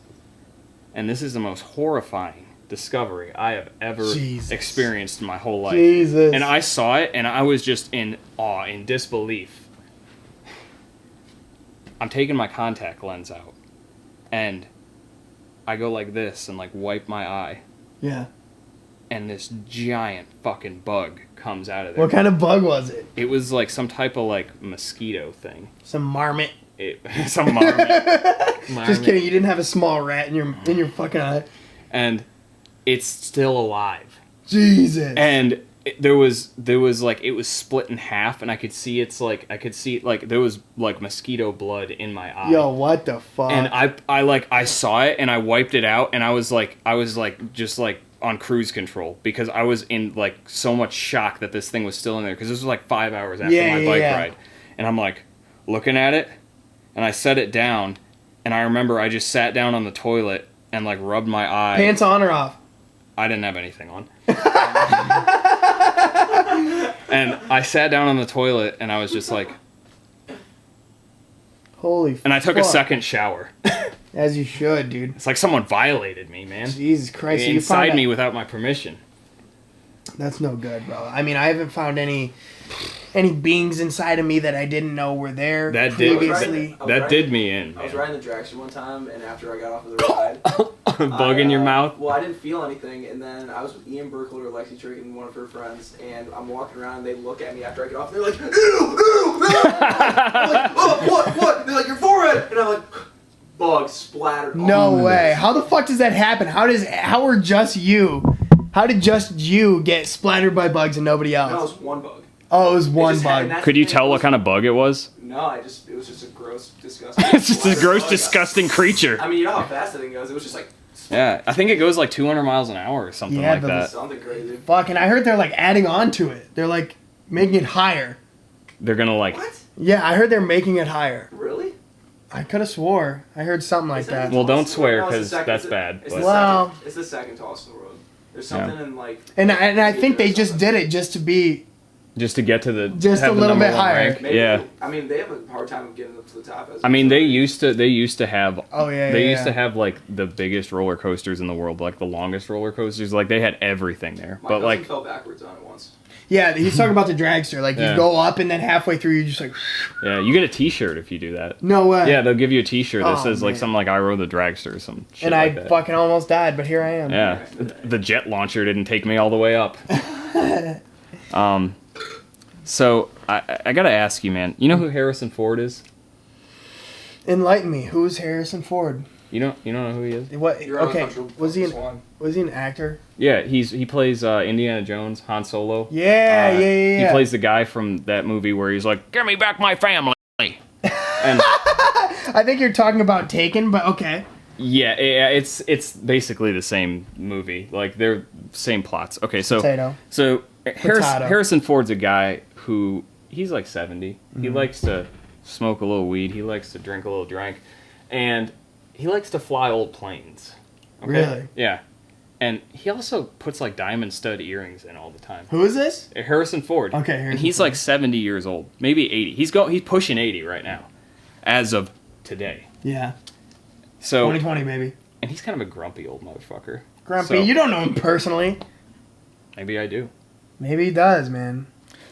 Speaker 2: And this is the most horrifying discovery I have ever experienced in my whole life.
Speaker 3: Jesus.
Speaker 2: And I saw it, and I was just in awe, in disbelief. I'm taking my contact lens out, and I go like this and like wipe my eye.
Speaker 3: Yeah.
Speaker 2: And this giant fucking bug comes out of there.
Speaker 3: What kind of bug was it?
Speaker 2: It was like some type of like mosquito thing.
Speaker 3: Some marmot.
Speaker 2: Some marmot.
Speaker 3: Just kidding. You didn't have a small rat in your fucking eye.
Speaker 2: And it's still alive.
Speaker 3: Jesus.
Speaker 2: And there was like, it was split in half, and I could see there was like mosquito blood in my eye.
Speaker 3: Yo, what the fuck?
Speaker 2: And I saw it, and I wiped it out, and I was just like on cruise control, because I was in like so much shock that this thing was still in there, because this was like 5 hours after my bike ride. And I'm like looking at it, and I set it down, and I remember I just sat down on the toilet and like rubbed my eye.
Speaker 3: Pants on or off?
Speaker 2: I didn't have anything on. And I sat down on the toilet, and I was just like,
Speaker 3: holy fuck.
Speaker 2: And I took a second shower.
Speaker 3: As you should, dude.
Speaker 2: It's like someone violated me, man.
Speaker 3: Jesus Christ.
Speaker 2: They inside me without my permission.
Speaker 3: That's no good, bro. I mean, I haven't found any beings inside of me that I didn't know were there previously.
Speaker 2: That did me in, man.
Speaker 1: I was riding the dragster one time, and after I got off of the ride...
Speaker 2: Bug in your mouth?
Speaker 1: Well, I didn't feel anything, and then I was with Ian Burkholder, Lexi Trick, and one of her friends, and I'm walking around, and they look at me after I get off, and they're like, ew, ew, ew. I'm like, oh, what? And they're like, your forehead! And I'm like, bug splattered.
Speaker 3: No way. How the fuck does that happen? How did just you get splattered by bugs and nobody else?
Speaker 1: No, it was one bug.
Speaker 3: Oh, it was one bug.
Speaker 2: Could you tell what kind of bug it was?
Speaker 1: No, it was just a gross, disgusting...
Speaker 2: It's just a gross, disgusting creature.
Speaker 1: I mean, you know how fast that thing goes. It was just like...
Speaker 2: Yeah, I think it goes like 200 miles an hour or something like that.
Speaker 1: Something crazy.
Speaker 3: Fuck, and I heard they're like adding on to it. They're like making it higher.
Speaker 2: They're gonna like...
Speaker 1: What?
Speaker 3: Yeah, I heard they're making it higher.
Speaker 1: Really?
Speaker 3: I could have swore. I heard something like that.
Speaker 2: Well, don't swear, because that's bad.
Speaker 1: It's the second tallest in the world. There's something in like...
Speaker 3: And I think they just did it just to be...
Speaker 2: Just to get to the...
Speaker 3: Just a little bit higher.
Speaker 2: Yeah.
Speaker 1: I mean, they have a hard time of getting up to the top.
Speaker 2: I mean, they used to have...
Speaker 3: Oh, yeah,
Speaker 2: They used to have, like, the biggest roller coasters in the world, like, the longest roller coasters. Like, they had everything there.
Speaker 1: My
Speaker 2: but,
Speaker 1: cousin
Speaker 2: like...
Speaker 1: fell backwards on it once.
Speaker 3: Yeah, he's talking about the dragster. Like, you go up, and then halfway through, you're just like...
Speaker 2: Yeah, you get a t-shirt if you do that.
Speaker 3: No way.
Speaker 2: Yeah, they'll give you a t-shirt that says, like, something like, I rode the dragster or some shit
Speaker 3: and
Speaker 2: like
Speaker 3: I
Speaker 2: that.
Speaker 3: fucking almost died, but here I am.
Speaker 2: Yeah. The jet launcher didn't take me all the way up. So, I gotta ask you, man. You know who Harrison Ford is?
Speaker 3: Enlighten me. Who's Harrison Ford?
Speaker 2: You don't know who he is?
Speaker 3: What? Okay. Was he an actor?
Speaker 2: Yeah, he plays Indiana Jones, Han Solo.
Speaker 3: Yeah.
Speaker 2: He plays the guy from that movie where he's like, "Give me back my family." And
Speaker 3: I think you're talking about Taken, but okay.
Speaker 2: Yeah, it's basically the same movie. Like, they're same plots. Okay, so
Speaker 3: Potato.
Speaker 2: So Harrison Ford's a guy who, he's like 70. Mm-hmm. He likes to smoke a little weed. He likes to drink a little drink. And he likes to fly old planes. Okay?
Speaker 3: Really?
Speaker 2: Yeah. And he also puts like diamond stud earrings in all the time.
Speaker 3: Who is this?
Speaker 2: Harrison Ford.
Speaker 3: Okay, Harrison
Speaker 2: And he's
Speaker 3: Ford.
Speaker 2: like 70 years old. Maybe 80. He's pushing 80 right now. As of today.
Speaker 3: Yeah.
Speaker 2: So
Speaker 3: 2020, baby.
Speaker 2: And he's kind of a grumpy old motherfucker.
Speaker 3: Grumpy.
Speaker 2: So,
Speaker 3: you don't know him personally.
Speaker 2: Maybe I do.
Speaker 3: Maybe he does, man.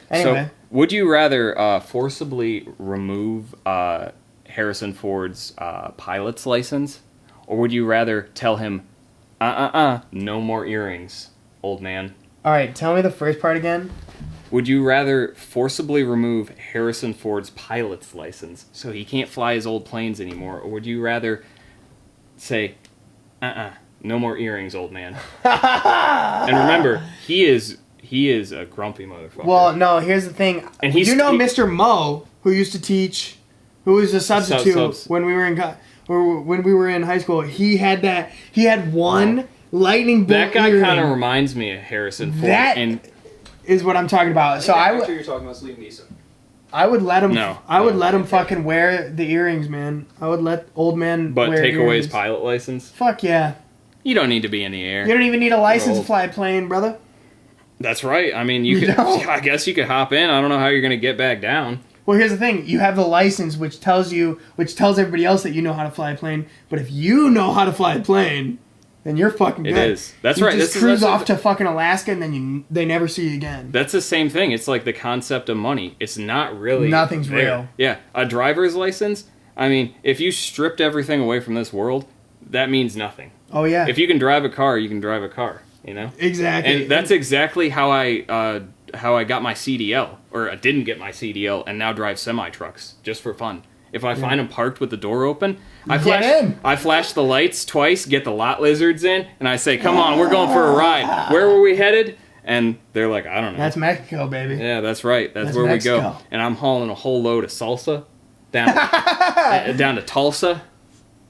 Speaker 3: Anyway.
Speaker 2: So, would you rather forcibly remove Harrison Ford's pilot's license? Or would you rather tell him, no more earrings, old man?
Speaker 3: Alright, tell me the first part again.
Speaker 2: Would you rather forcibly remove Harrison Ford's pilot's license so he can't fly his old planes anymore? Or would you rather say, no more earrings, old man? And remember, he is a grumpy motherfucker.
Speaker 3: Well, no, here's the thing.
Speaker 2: And
Speaker 3: Mr. Mo, who used to teach, who was a substitute when we were in high school. He had one lightning bolt.
Speaker 2: That guy kind of reminds me of Harrison Ford.
Speaker 3: That is what I'm talking about. So
Speaker 1: you're talking about Liam Neeson.
Speaker 3: I would let him.
Speaker 2: No.
Speaker 3: I would let him fucking wear the earrings, man. I would let old man.
Speaker 2: But
Speaker 3: wear
Speaker 2: take
Speaker 3: earrings.
Speaker 2: away his pilot license.
Speaker 3: Fuck yeah.
Speaker 2: You don't need to be in the air.
Speaker 3: You don't even need a license to fly a plane, brother.
Speaker 2: That's right. I mean, you could. I guess you could hop in. I don't know how you're gonna get back down.
Speaker 3: Well, here's the thing. You have the license, which tells everybody else that you know how to fly a plane. But if you know how to fly a plane, then you're fucking good.
Speaker 2: It is. That's
Speaker 3: you
Speaker 2: right.
Speaker 3: Just cruise off to fucking Alaska, and then they never see you again.
Speaker 2: That's the same thing. It's like the concept of money. It's not really
Speaker 3: nothing's
Speaker 2: there.
Speaker 3: real.
Speaker 2: Yeah, a driver's license. I mean, if you stripped everything away from this world, that means nothing.
Speaker 3: Oh yeah.
Speaker 2: If you can drive a car, you can drive a car. You know.
Speaker 3: Exactly.
Speaker 2: And that's exactly how I got my CDL, or I didn't get my CDL, and now drive semi trucks just for fun. If I find them parked with the door open, I flash the lights twice, get the lot lizards in, and I say, "Come on, we're going for a ride. Where were we headed?" And they're like, "I don't know."
Speaker 3: That's Mexico, baby.
Speaker 2: Yeah, that's right. That's where Mexico. We go. And I'm hauling a whole load of salsa down to Tulsa.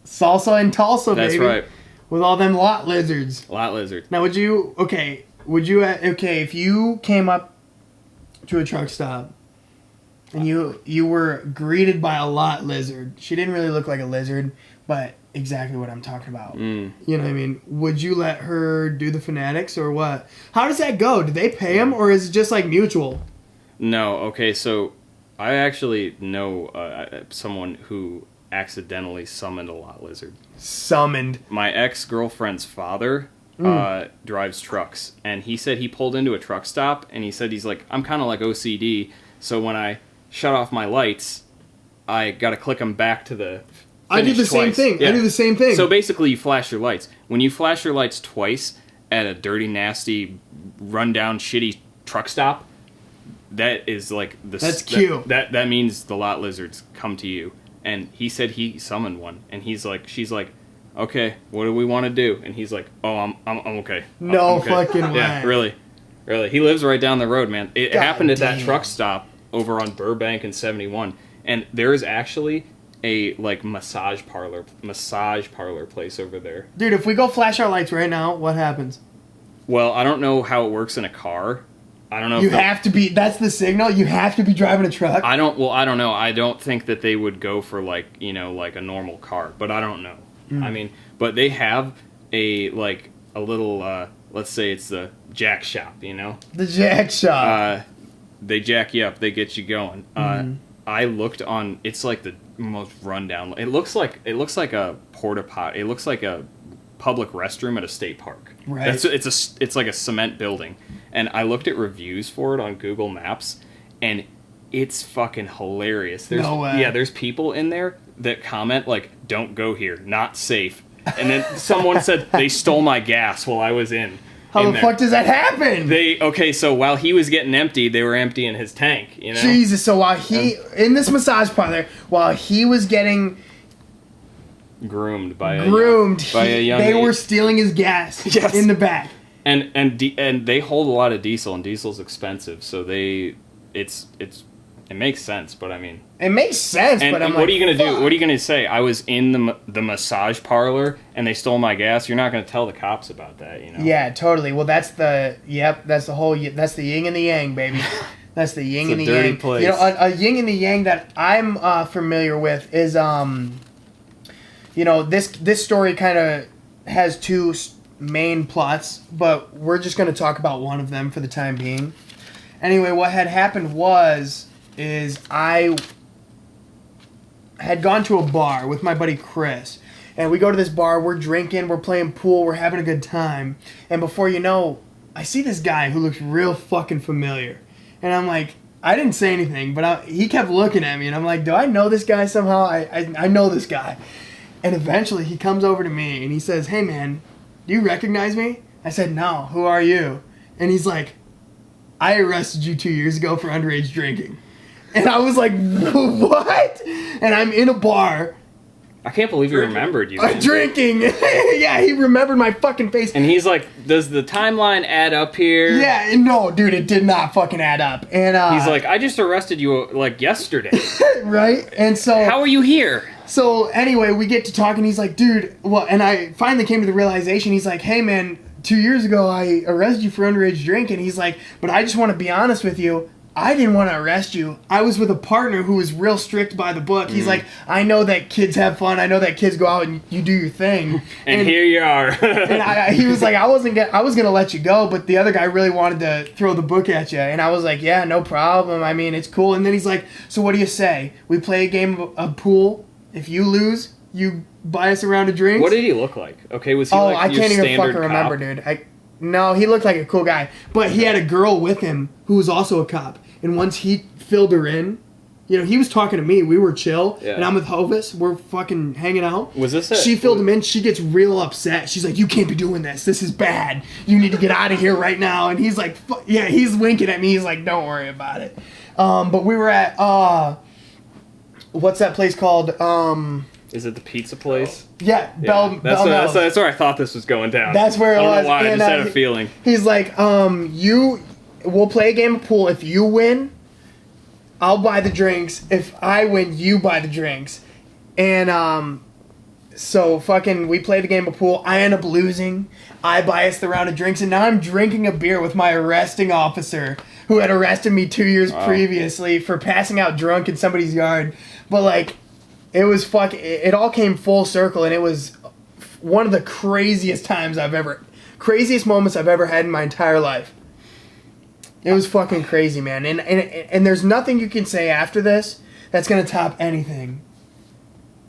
Speaker 3: Salsa in Tulsa,
Speaker 2: that's
Speaker 3: baby.
Speaker 2: That's right.
Speaker 3: With all them lot lizards.
Speaker 2: Lot lizards.
Speaker 3: Now, if you came up to a truck stop and you were greeted by a lot lizard, she didn't really look like a lizard, but exactly what I'm talking about. You know what I mean? Would you let her do the fanatics or what? How does that go? Do they pay them or is it just like mutual?
Speaker 2: No. Okay, so I actually know someone who accidentally summoned a lot lizard.
Speaker 3: Summoned.
Speaker 2: My ex-girlfriend's father drives trucks, and he said he pulled into a truck stop, and he's like, I'm kind of like OCD, so when I shut off my lights, I got to click them back to the
Speaker 3: I do the same thing.
Speaker 2: Yeah.
Speaker 3: I do the same thing.
Speaker 2: So basically, you flash your lights. When you flash your lights twice at a dirty, nasty, rundown, shitty truck stop, that is like the...
Speaker 3: That's cute.
Speaker 2: That means the lot lizards come to you. And he said he summoned one, and she's like, okay, what do we want to do? And he's like, oh, I'm okay.
Speaker 3: No
Speaker 2: I'm okay.
Speaker 3: fucking way.
Speaker 2: Yeah, really. He lives right down the road, man. It happened at that truck stop over on Burbank and 71, and there is actually a like massage parlor place over there.
Speaker 3: Dude, if we go flash our lights right now, what happens?
Speaker 2: Well, I don't know how it works in a car. I don't know.
Speaker 3: You have to be. That's the signal. You have to be driving a truck.
Speaker 2: I don't know. I don't think that they would go for like a normal car, but I don't know. I mean, but they have a little. Let's say it's the jack shop. You know.
Speaker 3: The jack shop.
Speaker 2: They jack you up. They get you going. I looked on. It's like the most rundown. It looks like a porta potty. It looks like a public restroom at a state park.
Speaker 3: Right.
Speaker 2: It's like a cement building. And I looked at reviews for it on Google Maps, and it's fucking hilarious.
Speaker 3: No way.
Speaker 2: Yeah, there's people in there that comment like, "Don't go here, not safe." And then someone said they stole my gas while I was in.
Speaker 3: How the fuck does that happen?
Speaker 2: So while he was getting emptied, they were emptying his tank. You know.
Speaker 3: Jesus. So while in this massage parlor, while he was getting
Speaker 2: groomed by a young
Speaker 3: they were stealing his gas in the back.
Speaker 2: And they hold a lot of diesel, and diesel's expensive, so it makes sense. But I mean,
Speaker 3: it makes sense. But I'm
Speaker 2: what are you gonna do? What are you gonna say? I was in the massage parlor and they stole my gas. You're not gonna tell the cops about that, you know?
Speaker 3: Yeah, totally. Well, that's the yin and the yang, baby. That's the yin and the yang.
Speaker 2: Place.
Speaker 3: You know, a yin and the yang that I'm familiar with is this story kind of has two main plots, but we're just going to talk about one of them for the time being. Anyway, what had happened is I had gone to a bar with my buddy Chris, and we go to this bar, we're drinking, we're playing pool, we're having a good time, and before you know, I see this guy who looks real fucking familiar, and I'm like, I didn't say anything, but he kept looking at me, and I'm like, do I know this guy somehow? I know this guy. And eventually he comes over to me and he says, hey man, do you recognize me? I said, no, who are you? And he's like, I arrested you 2 years ago for underage drinking. And I was like, what? And I'm in a bar.
Speaker 2: I can't believe he remembered you.
Speaker 3: Drinking. Yeah, he remembered my fucking face.
Speaker 2: And he's like, does the timeline add up here?
Speaker 3: Yeah, no, dude, it did not fucking add up. And
Speaker 2: he's like, I just arrested you like yesterday.
Speaker 3: Right? And so...
Speaker 2: How are you here?
Speaker 3: So anyway, we get to talk, and he's like, dude, well, and I finally came to the realization, he's like, hey man, 2 years ago I arrested you for underage drinking. He's like, but I just want to be honest with you, I didn't want to arrest you. I was with a partner who was real strict by the book. He's like, I know that kids have fun. I know that kids go out and you do your thing.
Speaker 2: And here you are.
Speaker 3: And he was like, I was gonna let you go, but the other guy really wanted to throw the book at you. And I was like, yeah, no problem. I mean, it's cool. And then he's like, so what do you say? We play a game of pool. If you lose, you buy us a round of drinks.
Speaker 2: What did he look like? Okay, was he like
Speaker 3: I
Speaker 2: your
Speaker 3: can't even
Speaker 2: standard
Speaker 3: fucking remember,
Speaker 2: cop?
Speaker 3: dude. No, he looked like a cool guy. But he had a girl with him who was also a cop. And once he filled her in, you know, he was talking to me. We were chill. Yeah. And I'm with Hovis. We're fucking hanging out.
Speaker 2: Was this it?
Speaker 3: She filled him in. She gets real upset. She's like, you can't be doing this. This is bad. You need to get out of here right now. And he's like, yeah, he's winking at me. He's like, don't worry about it. But we were at, what's that place called?
Speaker 2: Is it the pizza place?
Speaker 3: Yeah, Bell
Speaker 2: that's where I thought this was going down.
Speaker 3: That's where it was.
Speaker 2: I don't know why, I just had a feeling.
Speaker 3: He's like, we'll play a game of pool. If you win, I'll buy the drinks. If I win, you buy the drinks. And so fucking we played a game of pool. I end up losing. I buy us the round of drinks, and now I'm drinking a beer with my arresting officer who had arrested me 2 years previously for passing out drunk in somebody's yard. But like, it all came full circle, and it was one of the craziest moments I've ever had in my entire life. It was fucking crazy, man. And there's nothing you can say after this that's gonna top anything.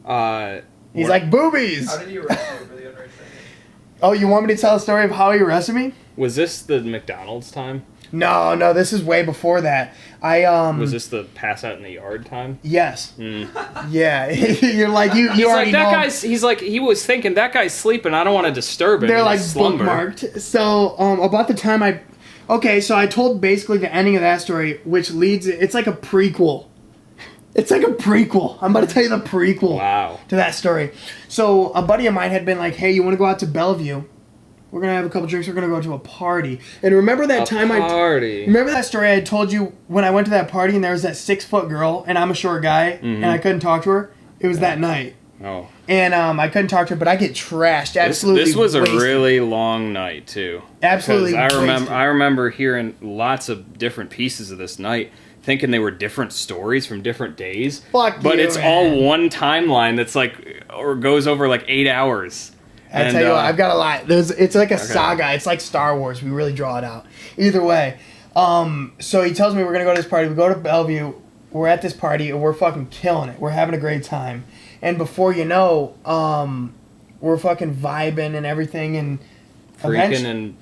Speaker 3: He's like, boobies!
Speaker 1: How did he arrest you for the underage drinking?
Speaker 3: Oh, you want me to tell the story of how he arrested me?
Speaker 2: Was this the McDonald's time?
Speaker 3: No, this is way before that.
Speaker 2: Was this the pass out in the yard time?
Speaker 3: Yes. Yeah. You're like, you already know.
Speaker 2: He was thinking, that guy's sleeping, I don't want to disturb him.
Speaker 3: They're like
Speaker 2: slumber.
Speaker 3: bookmarked. So, about the time so I told basically the ending of that story, which it's like a prequel. It's like a prequel. I'm about to tell you the prequel to that story. So a buddy of mine had been like, hey, you want to go out to Bellevue? We're going to have a couple drinks. We're going to go to a party. And remember that remember that story I told you when I went to that party and there was that 6-foot girl and I'm a short guy and I couldn't talk to her? It was that night.
Speaker 2: Oh.
Speaker 3: And I couldn't talk to her, but I get trashed. Absolutely.
Speaker 2: This was
Speaker 3: wasted.
Speaker 2: A really long night too.
Speaker 3: Absolutely.
Speaker 2: I remember hearing lots of different pieces of this night, thinking they were different stories from different days.
Speaker 3: But
Speaker 2: it's all one timeline that's like, or goes over like 8 hours.
Speaker 3: I tell you what, I've got a lot. It's like a saga. It's like Star Wars. We really draw it out. Either way, so he tells me we're gonna go to this party. We go to Bellevue. We're at this party and we're fucking killing it. We're having a great time. And before you know, we're fucking vibing and everything and
Speaker 2: freaking and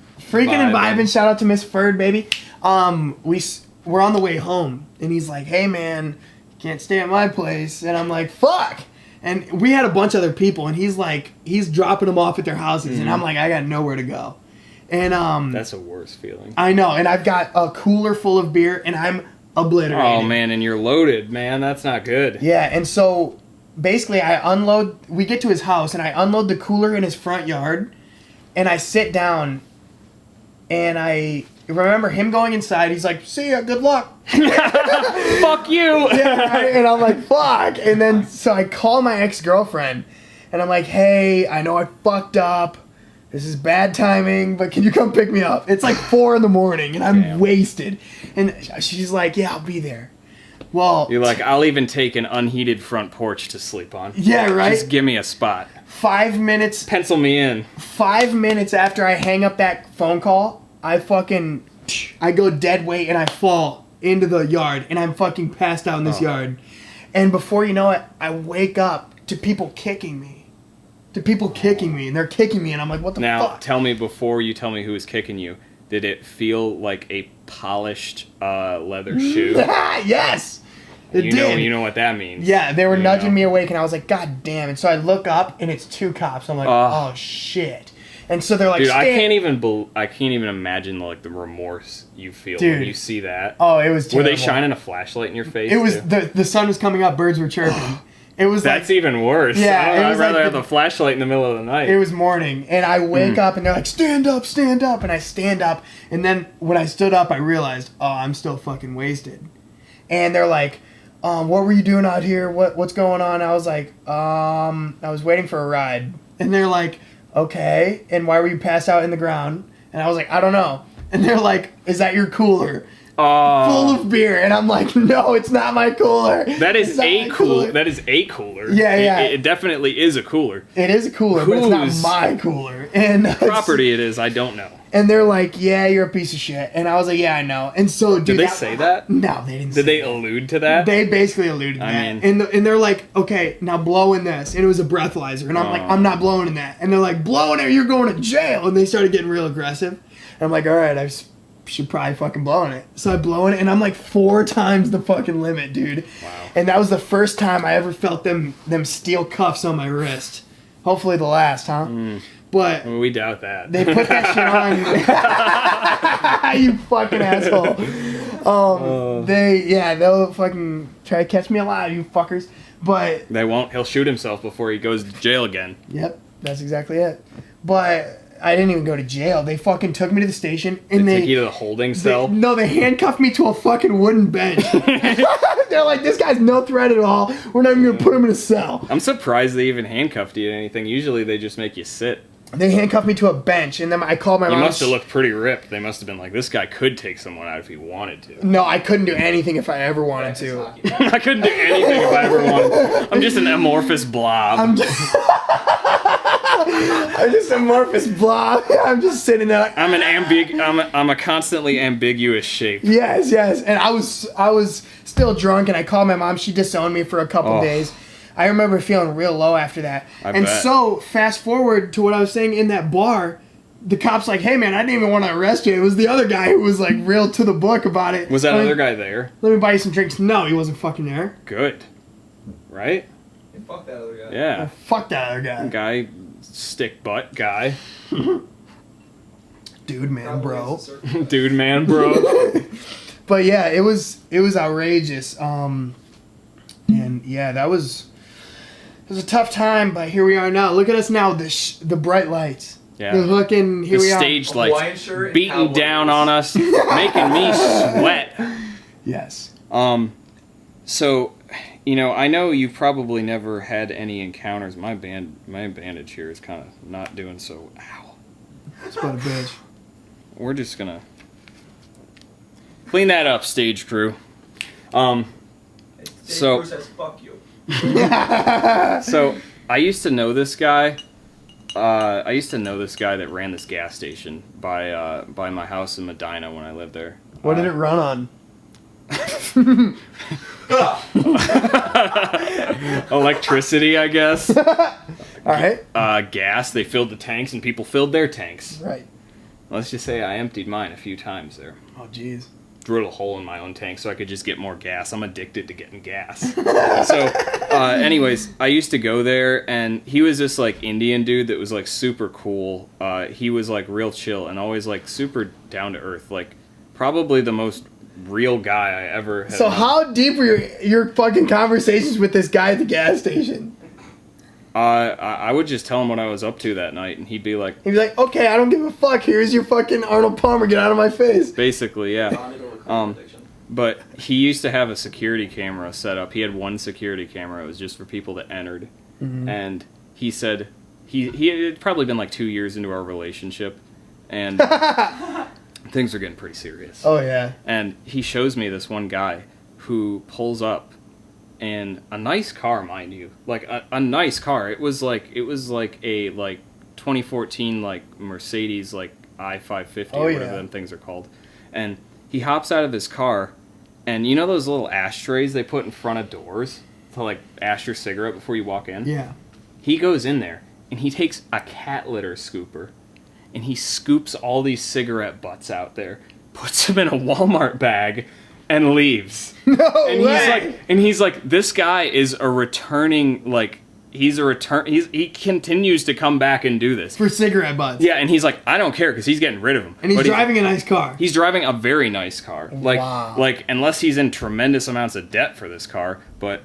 Speaker 3: vibing. Shout out to Miss Ferd, baby. We're on the way home and he's like, "Hey man, you can't stay at my place." And I'm like, "Fuck." And we had a bunch of other people, and he's dropping them off at their houses, and I'm like, I got nowhere to go. And
Speaker 2: that's a worse feeling.
Speaker 3: I know, and I've got a cooler full of beer, and I'm obliterated.
Speaker 2: Oh man, and you're loaded, man. That's not good.
Speaker 3: Yeah, and so basically, we get to his house, and I unload the cooler in his front yard, and I sit down, and I remember him going inside. He's like, "See ya, good luck."
Speaker 2: Fuck you.
Speaker 3: Yeah, right? And I'm like, fuck. And then so I call my ex-girlfriend and I'm like, hey, I know I fucked up. This is bad timing, but can you come pick me up? It's like 4 a.m. and I'm wasted. And she's like, yeah, I'll be there. Well,
Speaker 2: you're like, I'll even take an unheated front porch to sleep on.
Speaker 3: Yeah, right?
Speaker 2: Just give me a spot.
Speaker 3: 5 minutes.
Speaker 2: Pencil me in.
Speaker 3: 5 minutes after I hang up that phone call, I go dead weight and I fall into the yard and I'm fucking passed out in this yard. And before you know it, I wake up to people kicking me. And they're kicking me and I'm like, what the fuck?
Speaker 2: Now, tell me before you tell me who was kicking you, did it feel like a polished leather shoe?
Speaker 3: Yes! It did.
Speaker 2: You know what that means.
Speaker 3: Yeah, they were nudging me awake and I was like, God damn. And so I look up and it's 2 cops. I'm like, oh shit. And so they're like,
Speaker 2: dude, I can't even imagine like the remorse you feel when you see that.
Speaker 3: Oh, it was terrible.
Speaker 2: Were they shining a flashlight in your face?
Speaker 3: It was the sun was coming up, birds were chirping. It was
Speaker 2: that's even worse.
Speaker 3: Yeah,
Speaker 2: I'd rather have the flashlight in the middle of the night.
Speaker 3: It was morning, and I wake up, and they're like, stand up, and I stand up, and then when I stood up, I realized, oh, I'm still fucking wasted. And they're like, what were you doing out here? What's going on? I was like, I was waiting for a ride. And they're like, okay, and why were you passed out in the ground? And I was like, I don't know. And they're like, is that your cooler? Full of beer. And I'm like, no, it's not my cooler.
Speaker 2: That is a cooler. That is a cooler.
Speaker 3: Yeah.
Speaker 2: It definitely is a cooler.
Speaker 3: It is a cooler, but it's not my cooler. And
Speaker 2: property it is, I don't know.
Speaker 3: And they're like, yeah, you're a piece of shit. And I was like, yeah, I know. And so, dude,
Speaker 2: did they say that?
Speaker 3: No, they didn't.
Speaker 2: Did they allude to that?
Speaker 3: They basically alluded to that. And they're like, okay, now blow in this. And it was a breathalyzer. And I'm like, I'm not blowing in that. And they're like, blow in it, you're going to jail. And they started getting real aggressive. And I'm like, all right, I should probably fucking blow in it. So I blow in it, and I'm like 4 times the fucking limit, dude.
Speaker 2: Wow. And
Speaker 3: that was the first time I ever felt them steel cuffs on my wrist. Hopefully the last, huh? But
Speaker 2: we doubt that.
Speaker 3: They put that shit on. You fucking asshole. They'll fucking try to catch me alive, you fuckers. But
Speaker 2: they won't. He'll shoot himself before he goes to jail again.
Speaker 3: Yep, that's exactly it. But I didn't even go to jail. They fucking took me to the station and
Speaker 2: they took you to the holding cell.
Speaker 3: They handcuffed me to a fucking wooden bench. They're like, this guy's no threat at all. We're not even gonna put him in a cell.
Speaker 2: I'm surprised they even handcuffed you to anything. Usually they just make you sit.
Speaker 3: They handcuffed me to a bench, and then I called my mom.
Speaker 2: You must have looked pretty ripped. They must have been like, this guy could take someone out if he wanted to.
Speaker 3: No, I couldn't do anything if I ever wanted to.
Speaker 2: I couldn't do anything if I ever wanted. I'm just an amorphous blob.
Speaker 3: I'm just an amorphous blob. I'm just sitting there. Like,
Speaker 2: I'm a constantly ambiguous shape.
Speaker 3: Yes. And I was still drunk, and I called my mom. She disowned me for a couple days. I remember feeling real low after that.
Speaker 2: I bet.
Speaker 3: So, fast forward to what I was saying in that bar, the cop's like, hey man, I didn't even want to arrest you. It was the other guy who was like real to the book about it.
Speaker 2: Was that other guy there?
Speaker 3: Let me buy you some drinks. No, he wasn't fucking there.
Speaker 2: Good. Right?
Speaker 1: Hey, fuck that other guy.
Speaker 2: Yeah.
Speaker 3: Fuck that other guy.
Speaker 2: Guy, stick butt guy.
Speaker 3: Dude, man, bro.
Speaker 2: Dude, man, bro.
Speaker 3: But yeah, it was outrageous. And yeah, it was a tough time, but here we are now. Look at us now, the bright lights.
Speaker 2: Yeah.
Speaker 3: The hooking, here we are.
Speaker 2: The stage lights beating down on us, making me sweat.
Speaker 3: Yes.
Speaker 2: So, I know you've probably never had any encounters. My bandage here is kind of not doing so. Ow.
Speaker 3: It's about a bitch.
Speaker 2: We're just gonna clean that up, stage crew.
Speaker 1: Stage crew says fuck you.
Speaker 2: So I used to know this guy. That ran this gas station by my house in Medina when I lived there.
Speaker 3: What did it run on?
Speaker 2: Electricity, I guess.
Speaker 3: All right.
Speaker 2: Gas. They filled the tanks, and people filled their tanks.
Speaker 3: Right.
Speaker 2: Let's just say I emptied mine a few times there.
Speaker 3: Oh, jeez.
Speaker 2: Drilled a hole in my own tank so I could just get more gas. I'm addicted to getting gas. So, anyways, I used to go there, and he was this, like, Indian dude that was, like, super cool. He was, like, real chill and always, like, super down-to-earth. Like, probably the most real guy I ever had.
Speaker 3: So how deep were your fucking conversations with this guy at the gas station?
Speaker 2: I would just tell him what I was up to that night, and he'd be like,
Speaker 3: okay, I don't give a fuck. Here's your fucking Arnold Palmer. Get out of my face.
Speaker 2: Basically, yeah. But he used to have a security camera set up. He had one security camera. It was just for people that entered. Mm-hmm. And he said he had probably been like 2 years into our relationship, and things are getting pretty serious.
Speaker 3: Oh yeah.
Speaker 2: And he shows me this one guy who pulls up in a nice car, mind you, like a nice car. It was like a 2014 like Mercedes like I-550 or whatever them things are called. And he hops out of his car, and you know those little ashtrays they put in front of doors to like ash your cigarette before you walk in?
Speaker 3: Yeah.
Speaker 2: He goes in there and he takes a cat litter scooper and he scoops all these cigarette butts out there, puts them in a Walmart bag, and leaves.
Speaker 3: No
Speaker 2: and
Speaker 3: way.
Speaker 2: He's like, this guy is a returning, like, he continues to come back and do this.
Speaker 3: For cigarette butts.
Speaker 2: Yeah, and he's like, I don't care, because he's getting rid of them.
Speaker 3: And he's driving a nice car.
Speaker 2: He's driving a very nice car. Like, unless he's in tremendous amounts of debt for this car, but,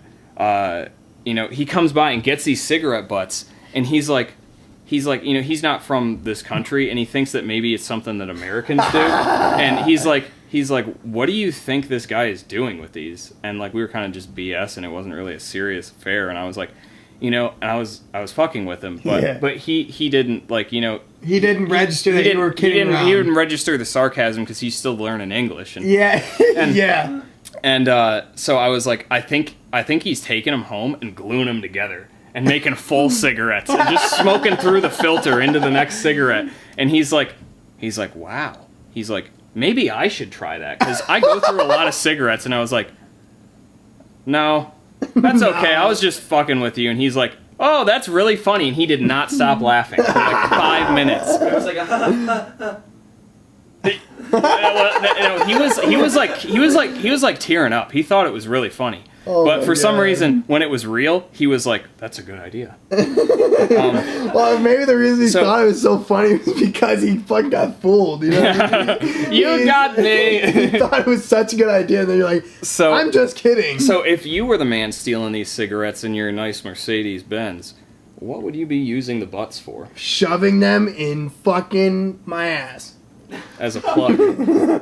Speaker 2: he comes by and gets these cigarette butts, and he's like, he's not from this country, and he thinks that maybe it's something that Americans do. And he's like, what do you think this guy is doing with these? And like, we were kind of just BS, and it wasn't really a serious affair. And I was like, and I was fucking with him, but he didn't like, he didn't register that you were kidding around. He didn't register the sarcasm because he's still learning English. And,
Speaker 3: yeah.
Speaker 2: And so I was like, I think he's taking them home and gluing them together and making full cigarettes and just smoking through the filter into the next cigarette. And he's like, He's like, wow. He's like, maybe I should try that. Because I go through a lot of cigarettes, and I was like, no, that's okay. I was just fucking with you. And he's like, oh, that's really funny. And he did not stop laughing for like 5 minutes.
Speaker 1: I was like,
Speaker 2: he was like tearing up. He thought it was really funny.
Speaker 3: Oh
Speaker 2: but for some
Speaker 3: God.
Speaker 2: reason, when it was real, he was like, that's a good idea.
Speaker 3: Well, maybe the reason he thought it was so funny was because he fucking got fooled. You know what I mean?
Speaker 2: You got me.
Speaker 3: He thought it was such a good idea, and then you're like,
Speaker 2: so,
Speaker 3: I'm just kidding.
Speaker 2: So if you were the man stealing these cigarettes in your nice Mercedes-Benz, what would you be using the butts for?
Speaker 3: Shoving them in fucking my ass.
Speaker 2: As a plug.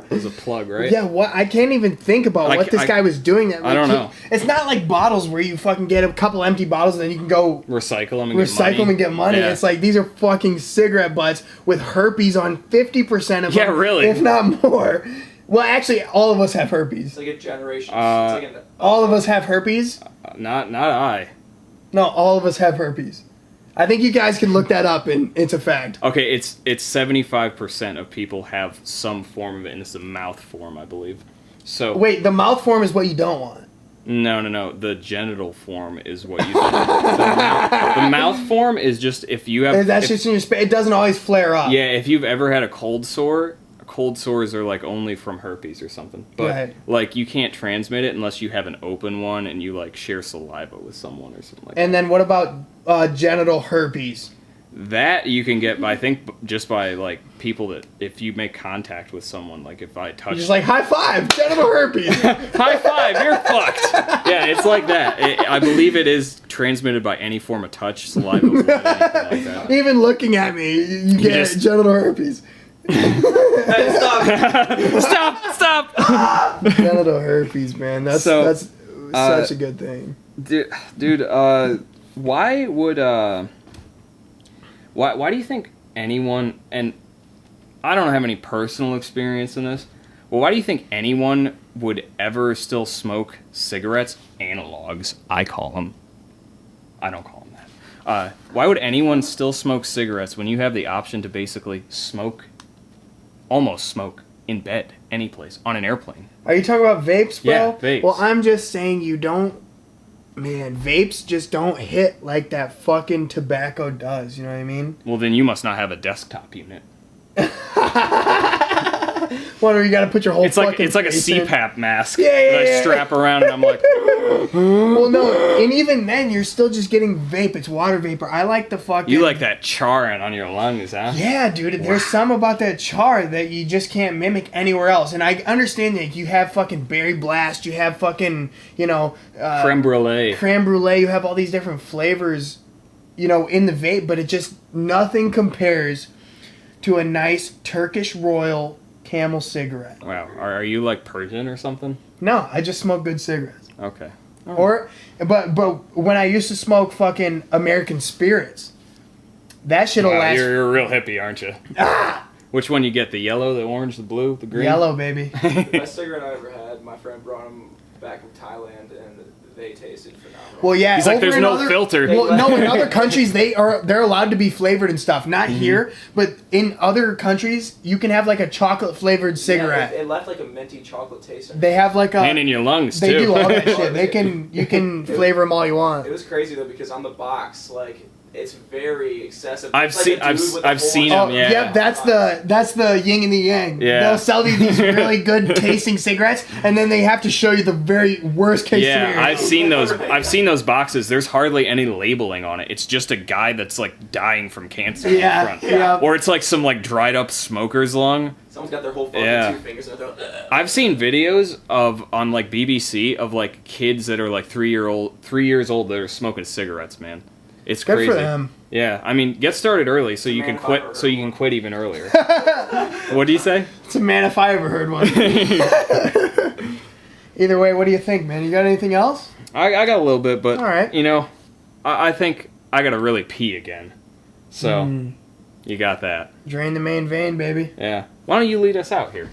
Speaker 2: As a plug, right?
Speaker 3: Yeah, what? I can't even think about what this guy was doing.
Speaker 2: I don't know.
Speaker 3: It's not like bottles where you fucking get a couple empty bottles and then you can go
Speaker 2: recycle them
Speaker 3: and get money.
Speaker 2: Yeah.
Speaker 3: It's like these are fucking cigarette butts with herpes on 50% of them.
Speaker 2: Yeah, really.
Speaker 3: If not more. Well, actually, all of us have herpes.
Speaker 1: it's like a generation.
Speaker 3: All of us have herpes?
Speaker 2: Not I.
Speaker 3: No, all of us have herpes. I think you guys can look that up, and it's a fact.
Speaker 2: Okay, it's 75% of people have some form of it, and it's the mouth form, I believe. So
Speaker 3: Wait, the mouth form is what you don't want.
Speaker 2: No. The genital form is what you. The mouth form is just if you have.
Speaker 3: Just in your space. It doesn't always flare up.
Speaker 2: Yeah, if you've ever had a cold sore. Cold sores are like only from herpes or something, but
Speaker 3: right.
Speaker 2: like you can't transmit it unless you have an open one and you like share saliva with someone or something like that.
Speaker 3: And then what about genital herpes?
Speaker 2: That you can get, I think, just by like people that if you make contact with someone, like if I touch,
Speaker 3: You're just like high five, genital herpes.
Speaker 2: high five, you're fucked. Yeah, it's like that. I believe it is transmitted by any form of touch, saliva, blood, anything like that.
Speaker 3: Even looking at me, you get genital herpes.
Speaker 1: Hey, stop!
Speaker 3: Genital herpes, man. That's such a good thing.
Speaker 2: Dude, why do you think anyone, and I don't have any personal experience in this, but why do you think anyone would ever still smoke cigarettes? Analogs, I call them. I don't call them that. Why would anyone still smoke cigarettes when you have the option to basically almost smoke in bed, any place, on an airplane?
Speaker 3: Are you talking about vapes, bro?
Speaker 2: Yeah, vapes.
Speaker 3: Well, I'm just saying vapes just don't hit like that fucking tobacco does, you know what I mean?
Speaker 2: Well, then you must not have a desktop unit.
Speaker 3: What, you gotta put your whole
Speaker 2: It's like a
Speaker 3: face in?
Speaker 2: CPAP mask
Speaker 3: Yeah.
Speaker 2: that I strap around and I'm like...
Speaker 3: Well, no, and even then, you're still just getting vape. It's water vapor. I like the fucking...
Speaker 2: You like that charring on your lungs, huh?
Speaker 3: Yeah, dude. There's some about that char that you just can't mimic anywhere else. And I understand that you have fucking berry blast. You have fucking,
Speaker 2: creme brulee.
Speaker 3: Creme brulee. You have all these different flavors, in the vape. But it just... Nothing compares to a nice Turkish Royal Camel cigarette.
Speaker 2: Wow. Are you like Persian or something?
Speaker 3: No, I just smoke good cigarettes.
Speaker 2: Okay.
Speaker 3: But when I used to smoke fucking American Spirits, that shit'll last.
Speaker 2: You're a real hippie, aren't you? Which one you get? The yellow, the orange, the blue, the green?
Speaker 3: Yellow, baby.
Speaker 1: Best cigarette I ever had. My friend brought them back from Thailand, and they tasted phenomenal.
Speaker 3: Well, yeah.
Speaker 2: He's like, there's no filter.
Speaker 3: Well, no, in other countries they're allowed to be flavored and stuff. Not here, but in other countries you can have like a chocolate flavored cigarette.
Speaker 1: Yeah, it left like a minty chocolate taste.
Speaker 3: They have like a.
Speaker 2: And in your lungs
Speaker 3: they
Speaker 2: too.
Speaker 3: They do all that shit. You can flavor them all you want.
Speaker 1: It was crazy though because on the box, like, it's very excessive.
Speaker 2: I've seen them. Yeah.
Speaker 3: Yep, that's the yin and the yang.
Speaker 2: Yeah.
Speaker 3: They'll sell you these really good tasting cigarettes, and then they have to show you the very worst case scenario.
Speaker 2: Yeah, I've seen those boxes. There's hardly any labeling on it. It's just a guy that's like dying from cancer in front.
Speaker 3: Yeah.
Speaker 2: Or it's like some like dried up smoker's lung.
Speaker 1: Someone's got their whole fucking 2 fingers in their throat.
Speaker 2: I've seen videos on like BBC of like kids that are like 3 years old that are smoking cigarettes, man. It's
Speaker 3: good
Speaker 2: crazy.
Speaker 3: for them.
Speaker 2: Yeah, I mean, get started early so you can quit. So you can quit even earlier. What do you say?
Speaker 3: It's a man if I ever heard one. Either way, what do you think, man? You got anything else?
Speaker 2: I got a little bit, but
Speaker 3: all right.
Speaker 2: I think I gotta really pee again. So you got that.
Speaker 3: Drain the main vein, baby.
Speaker 2: Yeah. Why don't you lead us out here?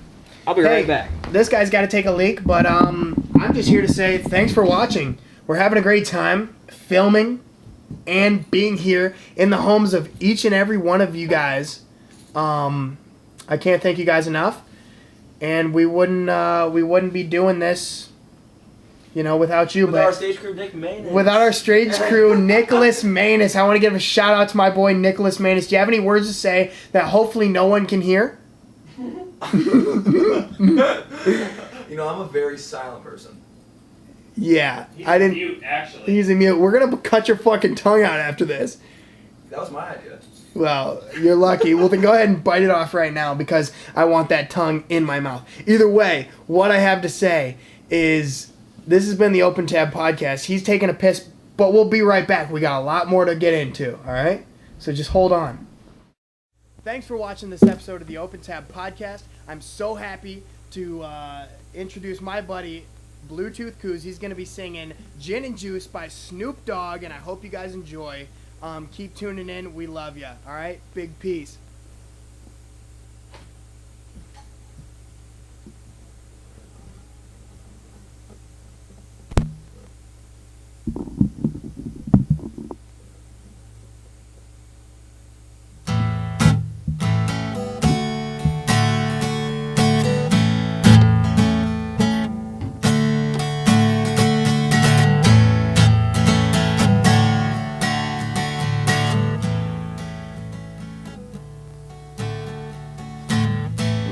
Speaker 2: I'll be right back.
Speaker 3: This guy's got to take a leak, but I'm just here to say thanks for watching. We're having a great time filming and being here in the homes of each and every one of you guys. I can't thank you guys enough. And we wouldn't be doing this, without you.
Speaker 1: Without our stage crew, Nick Manus.
Speaker 3: Without our stage crew, Nicholas Manus. I want to give a shout out to my boy Nicholas Manus. Do you have any words to say that hopefully no one can hear?
Speaker 1: I'm a very silent person.
Speaker 3: Yeah,
Speaker 2: He's a mute, actually.
Speaker 3: He's a mute. We're gonna cut your fucking tongue out after this.
Speaker 1: That was my idea.
Speaker 3: Well, you're lucky. Well, then go ahead and bite it off right now because I want that tongue in my mouth. Either way, what I have to say is this has been the Open Tab Podcast. He's taking a piss, but we'll be right back. We got a lot more to get into, all right? So just hold on. Thanks for watching this episode of the Open Tab Podcast. I'm so happy to introduce my buddy, Bluetooth Coos. He's going to be singing Gin and Juice by Snoop Dogg, and I hope you guys enjoy. Keep tuning in. We love you. All right? Big peace.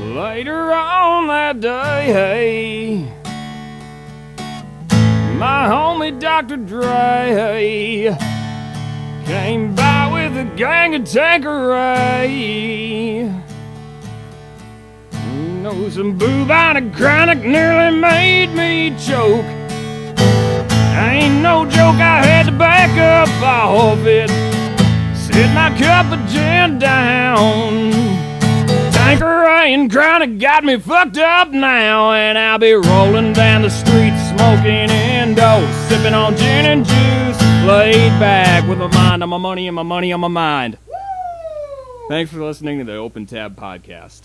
Speaker 2: Later on that day, my homie Dr. Dre came by with a gang of Tanqueray. Some bubonic chronic nearly made me choke. Ain't no joke, I had to back up off it, sit my cup of gin down. Tanqueray and chronic got me fucked up now, and I'll be rolling down the street smoking Indo, sipping on gin and juice, laid back with my mind on my money and my money on my mind. Thanks for listening to the Open Tab Podcast.